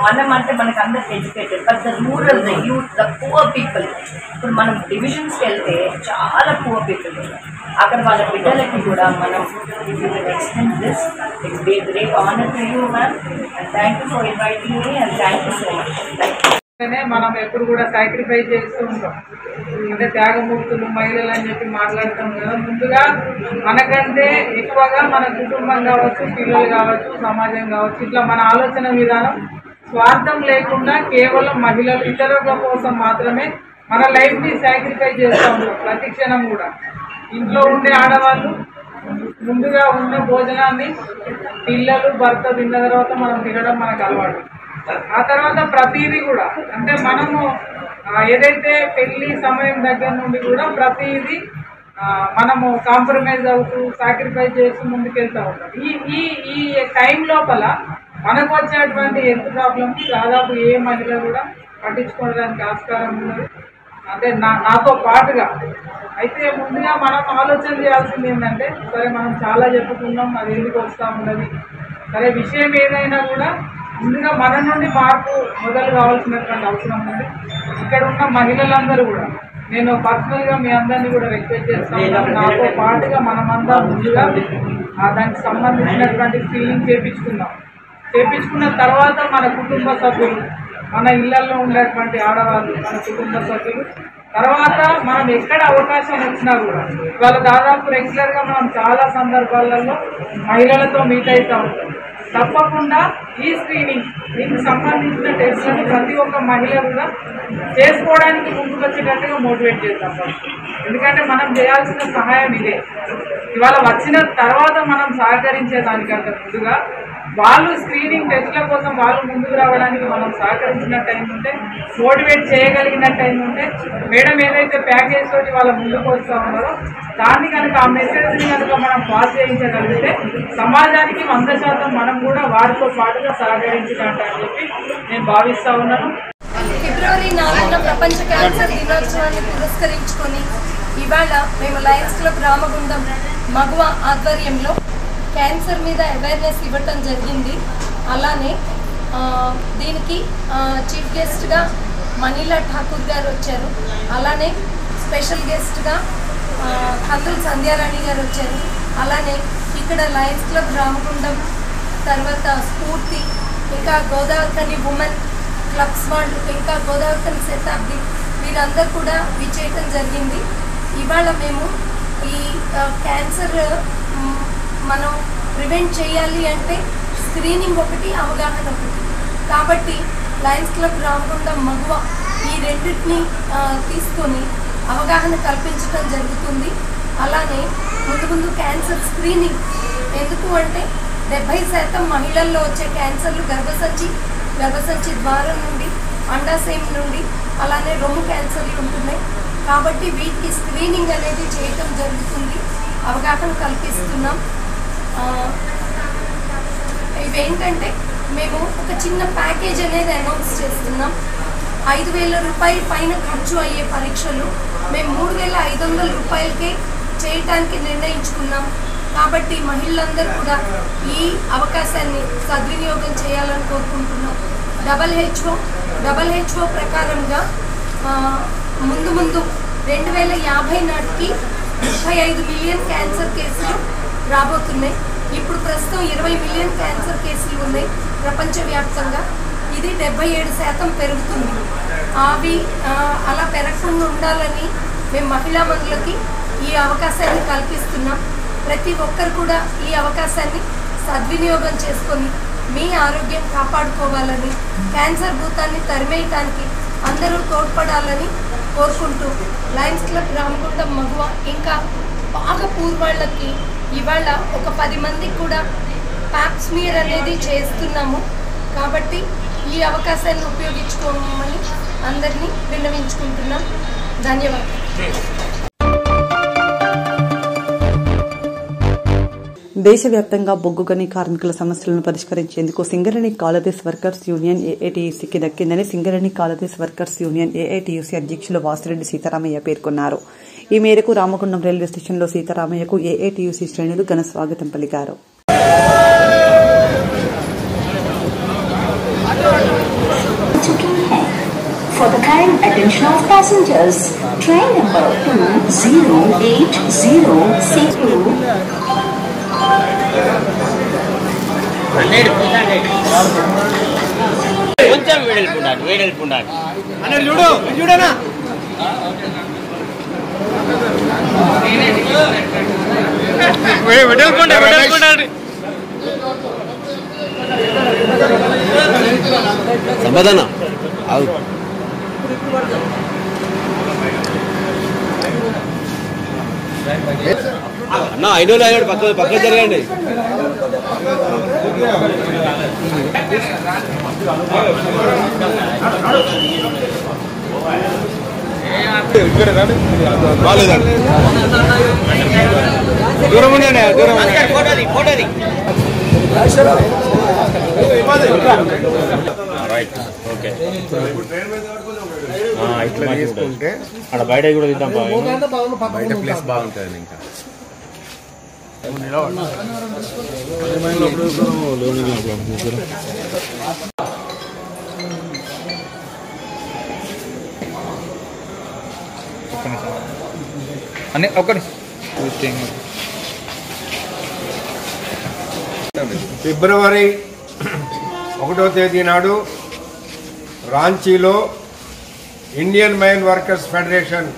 Speaker 22: మనం అంటే మనకు అందరికి educated, but the rural, the youth, the poor people, ఇప్పుడు మనం డివిజన్స్కి వెళ్తే చాలా పువర్ పీపుల్ ఉన్నారు. అక్కడ వాళ్ళ బిడ్డలకి కూడా మనం extend this. It's be great honour to you ma'am, and thank you for inviting me, and thank you so much.
Speaker 1: మనం ఎప్పుడు కూడా సాక్రిఫైస్ చేస్తూ ఉంటాం. అంటే త్యాగమూర్తులు మహిళలు అని చెప్పి మాట్లాడుతాం కదా. ముందుగా మనకంటే ఎక్కువగా మన కుటుంబం కావచ్చు, పిల్లలు కావచ్చు, సమాజం కావచ్చు, ఇట్లా మన ఆలోచన విధానం స్వార్థం లేకుండా కేవలం మహిళలు ఇతరుల కోసం మాత్రమే మన లైఫ్ని సాక్రిఫైస్ చేస్తూ ఉంటాం ప్రతి క్షణం కూడా. ఇంట్లో ఉండే ఆడవాళ్ళు ముందుగా ఉన్న భోజనాన్ని పిల్లలు భర్త తిన్న తర్వాత మనం తినడం మనకు అలవాటు. ఆ తర్వాత ప్రతిదీ కూడా అంటే మనము ఏదైతే పెళ్లి సమయం దగ్గర నుండి కూడా ప్రతిదీ మనము కాంప్రమైజ్ అవుతూ సాక్రిఫైస్ చేస్తూ ముందుకెళ్తూ ఉంటాం. ఈ టైం లోపల మనకు వచ్చేటువంటి హెల్త్ ప్రాబ్లమ్స్ దాదాపు ఏ మహిళ కూడా పట్టించుకోవడానికి ఆస్కారం ఉన్నది. అంటే నాతో పాటుగా అయితే ముందుగా మనం ఆలోచన చేయాల్సింది ఏంటంటే, సరే మనం చాలా చెప్పుకున్నాం, అది ఎందుకు వస్తూ ఉన్నది, సరే విషయం ఏదైనా కూడా ముందుగా మన నుండి మార్పు మొదలు కావాల్సినటువంటి అవసరం ఉంది. ఇక్కడ ఉన్న మహిళలందరూ కూడా నేను పర్సనల్గా మీ అందరినీ కూడా రిక్వెస్ట్ చేస్తాను, నాతో పాటుగా మనమంతా ముందుగా దానికి సంబంధించినటువంటి స్క్రీనింగ్ చేయించుకున్న తర్వాత మన కుటుంబ సభ్యులు, మన ఇళ్లలో ఉండేటువంటి ఆడవాళ్ళు, మన కుటుంబ సభ్యులు, తర్వాత మనం ఎక్కడ అవకాశం వచ్చినా కూడా ఇవాళ దాదాపు రెగ్యులర్గా మనం చాలా సందర్భాలలో మహిళలతో మీట్ అవుతూ ఉంటాం. తప్పకుండా ఈ స్క్రీనింగ్ దీనికి సంబంధించిన టెస్ట్లను ప్రతి ఒక్క మహిళ కూడా చేసుకోవడానికి ముందుకు వచ్చేటట్టుగా మోటివేట్ చేస్తాం. ఎందుకంటే మనం చేయాల్సిన సహాయం ఇదే. ఇవాళ వచ్చిన తర్వాత మనం సహకరించే దానికంటే ముందుగా వాళ్ళు స్క్రీనింగ్ టెస్ట్ల కోసం వాళ్ళు ముందుకు రావడానికి మనం సహకరించిన టైం ఉంటే, మోటివేట్ చేయగలిగిన టైం ఉంటే, మేడం ఏదైతే ప్యాకేజ్ తోటి వాళ్ళ ముందుకు వస్తూ ఉన్నారో దాన్ని కనుక ఆ మెసేజ్ని కనుక మనం పాస్ చేయించగలిగితే సమాజానికి 100% మనం కూడా వారితో పాటుగా సహకరించినట్టు అని చెప్పి నేను భావిస్తూ ఉన్నాను.
Speaker 21: ఫిబ్రవరి 4న ప్రపంచ క్యాన్సర్ దినోత్సవాన్ని పురస్కరించుకొని ఇవాళ మేము లయన్స్ క్లబ్ రామగుండం మగువ ఆధ్వర్యంలో క్యాన్సర్ మీద అవేర్నెస్ ఇవ్వటం జరిగింది. అలానే దీనికి చీఫ్ గెస్ట్గా మనీలా ఠాకూర్ గారు వచ్చారు. అలానే స్పెషల్ గెస్ట్గా కందుల సంధ్యారాణి గారు వచ్చారు. అలానే ఇక్కడ లయన్స్ క్లబ్ రామగుండం, తర్వాత స్ఫూర్తి, ఇంకా గోదావరికని ఉమెన్ క్లబ్స్ వాళ్ళు, ఇంకా గోదావరికని శతాబ్ది, వీరందరూ కూడా విచ్చేయటం జరిగింది. ఇవాళ మేము ఈ క్యాన్సర్ మనం ప్రివెంట్ చేయాలి అంటే స్క్రీనింగ్ ఒకటి, అవగాహన ఒకటి. కాబట్టి లయన్స్ క్లబ్ రామగుండం మగువ ఈ రెండింటిని తీసుకొని అవగాహన కల్పించడం జరుగుతుంది. అలానే ముందు క్యాన్సర్ స్క్రీనింగ్ ఎందుకు అంటే 70% మహిళల్లో వచ్చే క్యాన్సర్లు గర్భసంచి ద్వారం నుండి, అండాశయం నుండి, అలానే రొమ్ము క్యాన్సర్లు ఉంటున్నాయి. కాబట్టి వీటికి స్క్రీనింగ్ అనేది చేయటం జరుగుతుంది, అవగాహన కల్పిస్తున్నాం. ఇవేంటంటే మేము ఒక చిన్న ప్యాకేజ్ అనేది అనౌన్స్ చేస్తున్నాం. 5,000 రూపాయల పైన ఖర్చు అయ్యే పరీక్షలు మేము 3,500 రూపాయలకే చేయటానికి నిర్ణయించుకున్నాం. కాబట్టి మహిళలందరూ కూడా ఈ అవకాశాన్ని సద్వినియోగం చేయాలని కోరుకుంటున్నాం. WHO ప్రకారంగా ముందు 2050 నాటికి 35 మిలియన్ క్యాన్సర్ కేసులు రాబోతున్నాయి. ఇప్పుడు ప్రస్తుతం 20 మిలియన్ క్యాన్సర్ కేసులు ఉన్నాయి ప్రపంచవ్యాప్తంగా. ఇది 77% పెరుగుతుంది. అవి అలా పెరగకుండా ఉండాలని మేము మహిళా మనులకి ఈ అవకాశాన్ని కల్పిస్తున్నాం. ప్రతి ఒక్కరు కూడా ఈ అవకాశాన్ని సద్వినియోగం చేసుకొని మీ ఆరోగ్యం కాపాడుకోవాలని, క్యాన్సర్ భూతాన్ని తరిమేయటానికి అందరూ తోడ్పడాలని కోరుకుంటూ లయన్స్ క్లబ్ రామగుండం మగువ ఇంకా బాగా పూర్వాళ్ళకి ఇవాళ ఒక 10 మందికి కూడా ప్యాప్ స్మియర్ అనేది చేస్తున్నాము. కాబట్టి ఈ అవకాశాన్ని ఉపయోగించుకోమని అందరినీ విన్నవించుకుంటున్నాం. ధన్యవాదాలు.
Speaker 2: దేశవ్యాప్తంగా బొగ్గు గని కార్మికుల సమస్యలను పరిష్కరించేందుకు సింగరేణి కాలరీస్ వర్కర్స్ యూనియన్ ఏఐటీయూసీకి దక్కిందని Singareni collieries workers union AITUC అధ్యక్షులు వాసిరెడ్డి సీతారామయ్య పేర్కొన్నారు. ఈ మేరకు రామగుండం రైల్వే స్టేషన్లో సీతారామయ్యకు ఏఐటీయూసీ శ్రేణులు ఘన స్వాగతం పలికారు.
Speaker 3: For the kind attention of passengers, train number 20806.
Speaker 6: కొంచెం వేడెల్పుండాలి
Speaker 5: అన్న చూడనా
Speaker 11: సంపదన అన్న 5 పక్క జరగండి. బాగాలేదండి దూరం ఉండండి దూరం రైట్ ఓకే ఇట్లా తీసుకుంటే అక్కడ బయట కూడా తీద్దాం బయట ప్లేస్ బాగుంటుంది. ఇంకా
Speaker 14: ఫిబ్రవరి 1వ తేదీ నాడు రాంచీలో ఇండియన్ మైన్ వర్కర్స్ ఫెడరేషన్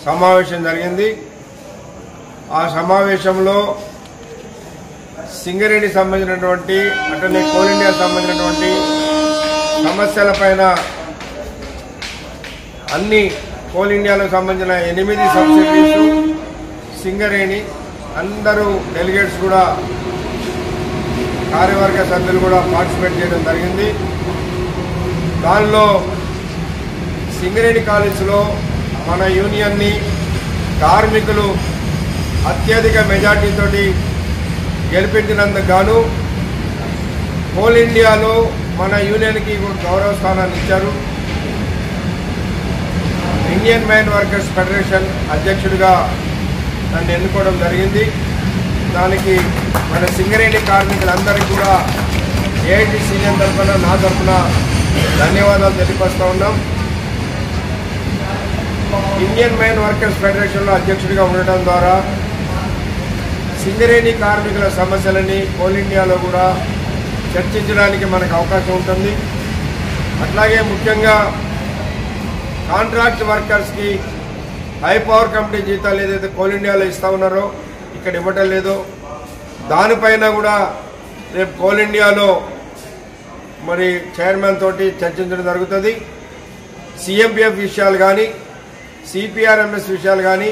Speaker 14: సమావేశం జరిగింది. ఆ సమావేశంలో సింగరేణి సంబంధించినటువంటి అటనే కోల్ ఇండియా సంబంధించినటువంటి సమస్యలపైన అన్ని కోల్ ఇండియాలో సంబంధించిన 8 సబ్సిడీస్ సింగరేణి అందరూ డెలిగేట్స్ కూడా కార్యవర్గ సభ్యులు కూడా పార్టిసిపేట్ చేయడం జరిగింది. దానిలో సింగరేణి కాలేజీలో మన యూనియన్ని కార్మికులు అత్యధిక మెజార్టీతోటి గెలిపించినందుకు గాను కోల్ ఇండియాలో మన యూనియన్కి గౌరవ స్థానాన్ని ఇచ్చారు. ఇండియన్ మైన్ వర్కర్స్ ఫెడరేషన్ అధ్యక్షుడిగా నన్ను ఎన్నుకోవడం జరిగింది. దానికి మన సింగరేణి కార్మికులందరికీ కూడా ఏఐటీసీ యూనియన్ తరఫున నా తరఫున ధన్యవాదాలు తెలియపరుస్తూ ఉన్నాం. ఇండియన్ మైన్ వర్కర్స్ ఫెడరేషన్లో అధ్యక్షుడిగా ఉండటం ద్వారా సింగరేణి కార్మికుల సమస్యలని కోల్ ఇండియాలో కూడా చర్చించడానికి మనకు అవకాశం ఉంటుంది. అట్లాగే ముఖ్యంగా కాంట్రాక్ట్ వర్కర్స్కి హై పవర్ కంపెనీ జీతాలు ఏదైతే కోల్ ఇండియాలో ఇస్తూ ఉన్నారో ఇక్కడ ఇవ్వటం లేదు. దానిపైన కూడా రేపు కోల్ ఇండియాలో మరి చైర్మన్ తోటి చర్చించడం జరుగుతుంది. సిఎంపిఎఫ్ విషయాలు కానీ సిపిఆర్ఎంఎస్ విషయాలు కానీ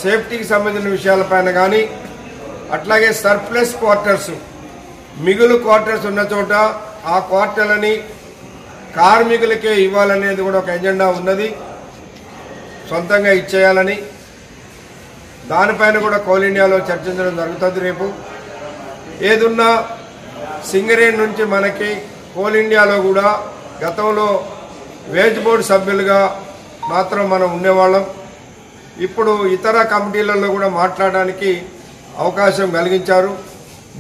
Speaker 14: సేఫ్టీకి సంబంధించిన విషయాలపైన కానీ అట్లాగే సర్ప్లస్ క్వార్టర్స్ మిగులు క్వార్టర్స్ ఉన్న చోట ఆ క్వార్టర్లని కార్మికులకే ఇవ్వాలనేది కూడా ఒక ఎజెండా ఉన్నది. సొంతంగా ఇచ్చేయాలని దానిపైన కూడా కోల్ ఇండియాలో చర్చించడం జరుగుతుంది. రేపు ఏదున్నా సింగరేణి నుంచి మనకి కోల్ ఇండియాలో కూడా గతంలో వేజ్ బోర్డు సభ్యులుగా మాత్రం మనం ఉండేవాళ్ళం. ఇప్పుడు ఇతర కమిటీలలో కూడా మాట్లాడడానికి అవకాశం కలిగించారు.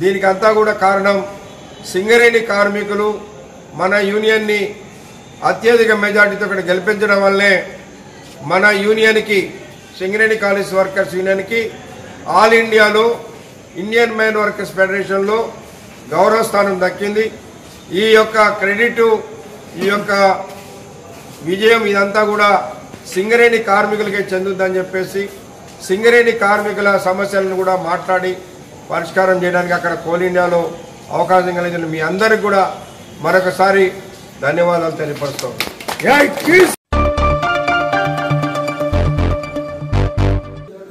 Speaker 14: దీనికి అంతా కూడా కారణం సింగరేణి కార్మికులు మన యూనియన్ని అత్యధిక మెజార్టీతో ఇక్కడ గెలిపించడం వల్లే మన యూనియన్కి సింగరేణి కాలేజ్ వర్కర్స్ యూనియన్కి ఆల్ ఇండియాలో ఇండియన్ మైన్ వర్కర్స్ ఫెడరేషన్లో గౌరవ స్థానం దక్కింది. ఈ యొక్క క్రెడిట్ ఈ యొక్క విజయం ఇదంతా కూడా సింగరేణి కార్మికులకే చెందుద్దని చెప్పేసి సింగరేణి కార్మికుల సమస్యలను కూడా మాట్లాడి పరిష్కారం చేయడానికి అక్కడ కోల్ ఇండియాలో అవకాశం కలిగిన మీ అందరికి కూడా మరొకసారి ధన్యవాదాలు తెలియపరుస్తాం.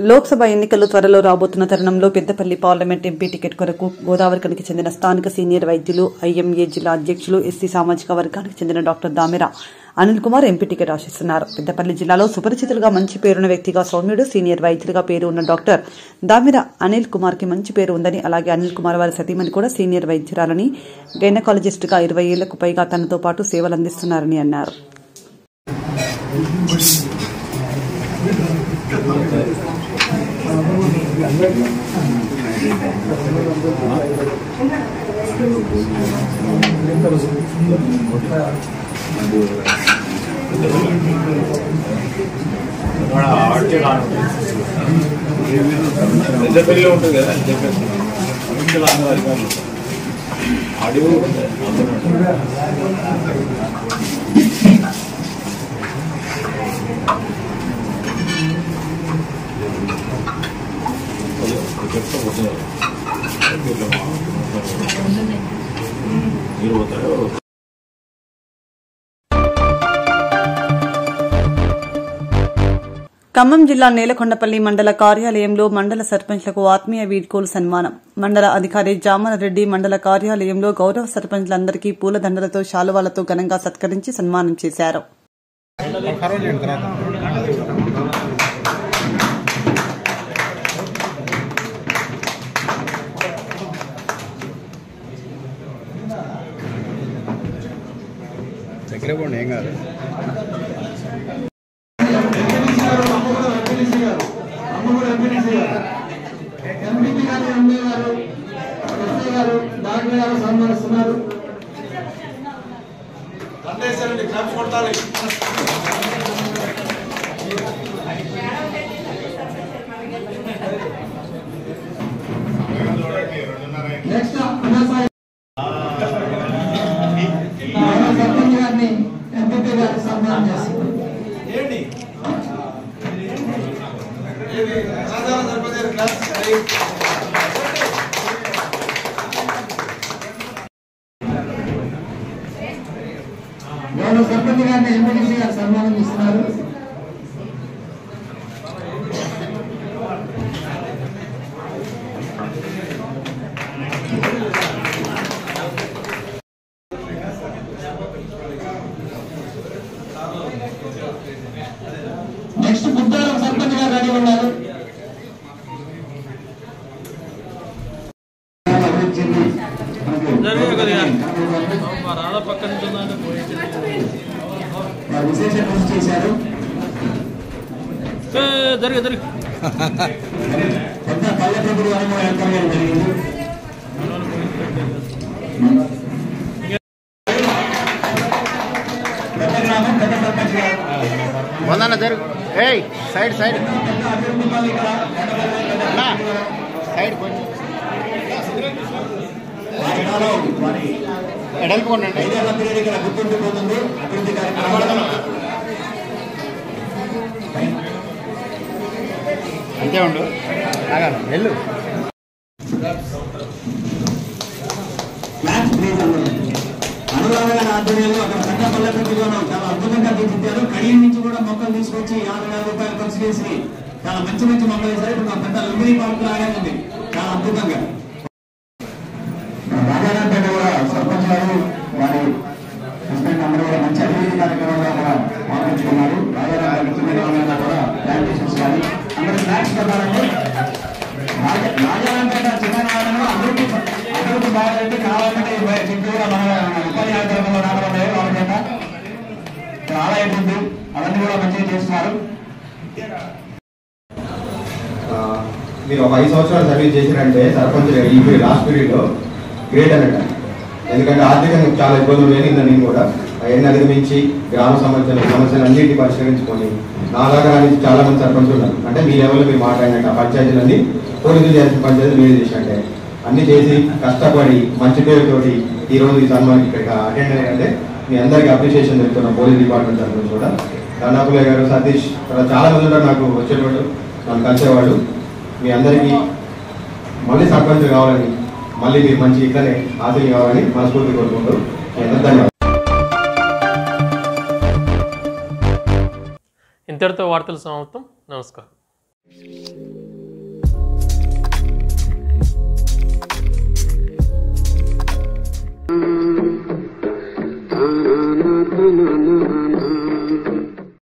Speaker 2: లోక్సభ ఎన్నికలు త్వరలో రాబోతున్న తరుణంలో పెద్దపల్లి పార్లమెంట్ ఎంపీ టికెట్ కొరకు గోదావరిఖనికి చెందిన స్థానిక సీనియర్ వైద్యులు ఐఎంఏ జిల్లా అధ్యక్షులు ఎస్సీ సామాజిక వర్గానికి చెందిన doctor Damera Anil Kumar MP ticket ఆశిస్తున్నారు. పెద్దపల్లి జిల్లాలో సుపరిచితులుగా మంచి పేరున్న వ్యక్తిగా సౌమ్యుడు, సీనియర్ వైద్యులుగా పేరు ఉన్న డాక్టర్ దామిర అనిల్ కుమార్ కి మంచి పేరు ఉందని, అలాగే అనిల్ కుమార్ వారి సతీమణి కూడా సీనియర్ వైద్యురాలని, గైనకాలజిస్ట్ గా 20 ఏళ్లకు పైగా తనతో పాటు సేవలు అందిస్తున్నారని అన్నారు.
Speaker 4: పెద్దపల్లిలో ఉంటుంది కదా ఆడియో మీరు పోతారో.
Speaker 2: ఖమ్మం జిల్లా నేలకొండపల్లి మండల కార్యాలయంలో మండల సర్పంచ్లకు ఆత్మీయ వీడ్కోలు సన్మానం. మండల అధికారి జామల రెడ్డి మండల కార్యాలయంలో గౌరవ సర్పంచ్లందరికీ పూలదండలతో, శాలువాలతో ఘనంగా సత్కరించి సన్మానం చేశారు.
Speaker 11: ఏం కాదు.
Speaker 7: సన్మానిస్తున్నారు. నెక్స్ట్ సర్పంచ్ గారిని ఎంపీ గారిని సన్మానం చేస్తున్నారు. గౌరవ సర్పంచ్ గారిని ఎంపీటీసీ గారు సన్మానం ఇస్తున్నారు. నెక్స్ట్ బుద్ధారం సర్పంచ్ గారు రెడీ ఉన్నారు. విశేష కృషి చేశారు. పెద్ద పల్లెటూరు అనుభవం ఏర్పడడం జరిగింది. పెద్ద గ్రామం, పెద్ద సర్పంచ్ గారు
Speaker 11: వందన జరుగు. ఏయ్ సైడ్ సైడ్ సైడ్ కొంచెం ఎడల్పుకోండి. గుర్తుండిపోతుంది అభివృద్ధి కార్యక్రమాలు. అంతే ఉండు వెళ్ళు. అనురాధ గారి ఆధ్వర్యంలో అక్కడ పెద్ద పల్లెటూరులోనూ చాలా అద్భుతంగా తీర్చిదిద్దారు. కడియం నుంచి కూడా మొక్కలు తీసుకొచ్చి 50,000 రూపాయలు ఖర్చు చేసి చాలా మంచి మంచి మొక్కలు వేశారు. ఇప్పుడు పెద్ద లుంబిని పార్క్ లాగా ఉంది, చాలా అద్భుతంగా. రాజారాంపేట కూడా సర్పంచ్ గారు వారి హస్బెండ్ అందరూ కూడా మంచి అభివృద్ధి కార్యక్రమంలో కూడా పాల్గొంచుకున్నారు. రాజారాంపేట కూడా ప్లాంటేషన్స్ కానీ అందరూ ఫ్లాట్స్ కట్టాలంటే రాజారాంపేట చిన్ననారాయణలో అభివృద్ధి బాగాలంటే కావాలంటే చిత్తూరు మన ఉపాధి కార్యక్రమంలో రావడం వాళ్ళ చేత చాలా అయిపోతుంది. అవన్నీ కూడా మంచిగా చేస్తున్నారు.
Speaker 8: మీరు ఒక 5 సంవత్సరాలు సర్వీస్ చేశారంటే సర్పంచ్ ఈ లాస్ట్ పీరియడ్లో గ్రేట్ అనట. ఎందుకంటే ఆర్థికంగా చాలా ఇబ్బందులు లేని నేను కూడా అవన్నీ అధిగమించి గ్రామ సమస్యలు అన్నింటినీ పరిష్కరించుకొని నాలాగా నుంచి చాలా మంది సర్పంచులు ఉన్నారు. అంటే మీ లెవెల్లో మీరు మాట్లాడినట్టు ఆ పంచాయతీలన్నీ పోలీసులు చేసిన పంచాయతీలు మీరు చేసినట్టే అన్ని చేసి కష్టపడి మంచి పేరుతోటి ఈరోజు ఈ సన్మానికి ఇక్కడికి అటెండ్ అయ్యారంటే మీ అందరికీ అప్రిషియేషన్ చెప్తున్నాం. పోలీస్ డిపార్ట్మెంట్ తరఫున కూడా కన్నాపులయ్య గారు, సతీష్ తర్వాత చాలా మంది ఉన్నారు నాకు వచ్చేవాళ్ళు, నన్ను కలిసేవాళ్ళు. మీ అందరికీ మళ్ళీ సర్పంచ్ కావాలని, మళ్ళీ మీరు మంచి ఇట్లనే ఆశలు కావాలని మనస్ఫూర్తి కోరుకుంటూ ధన్యవాదాలు.
Speaker 23: ఇంతటితో వార్తలు సమాప్తం. నమస్కారం.
Speaker 24: no no no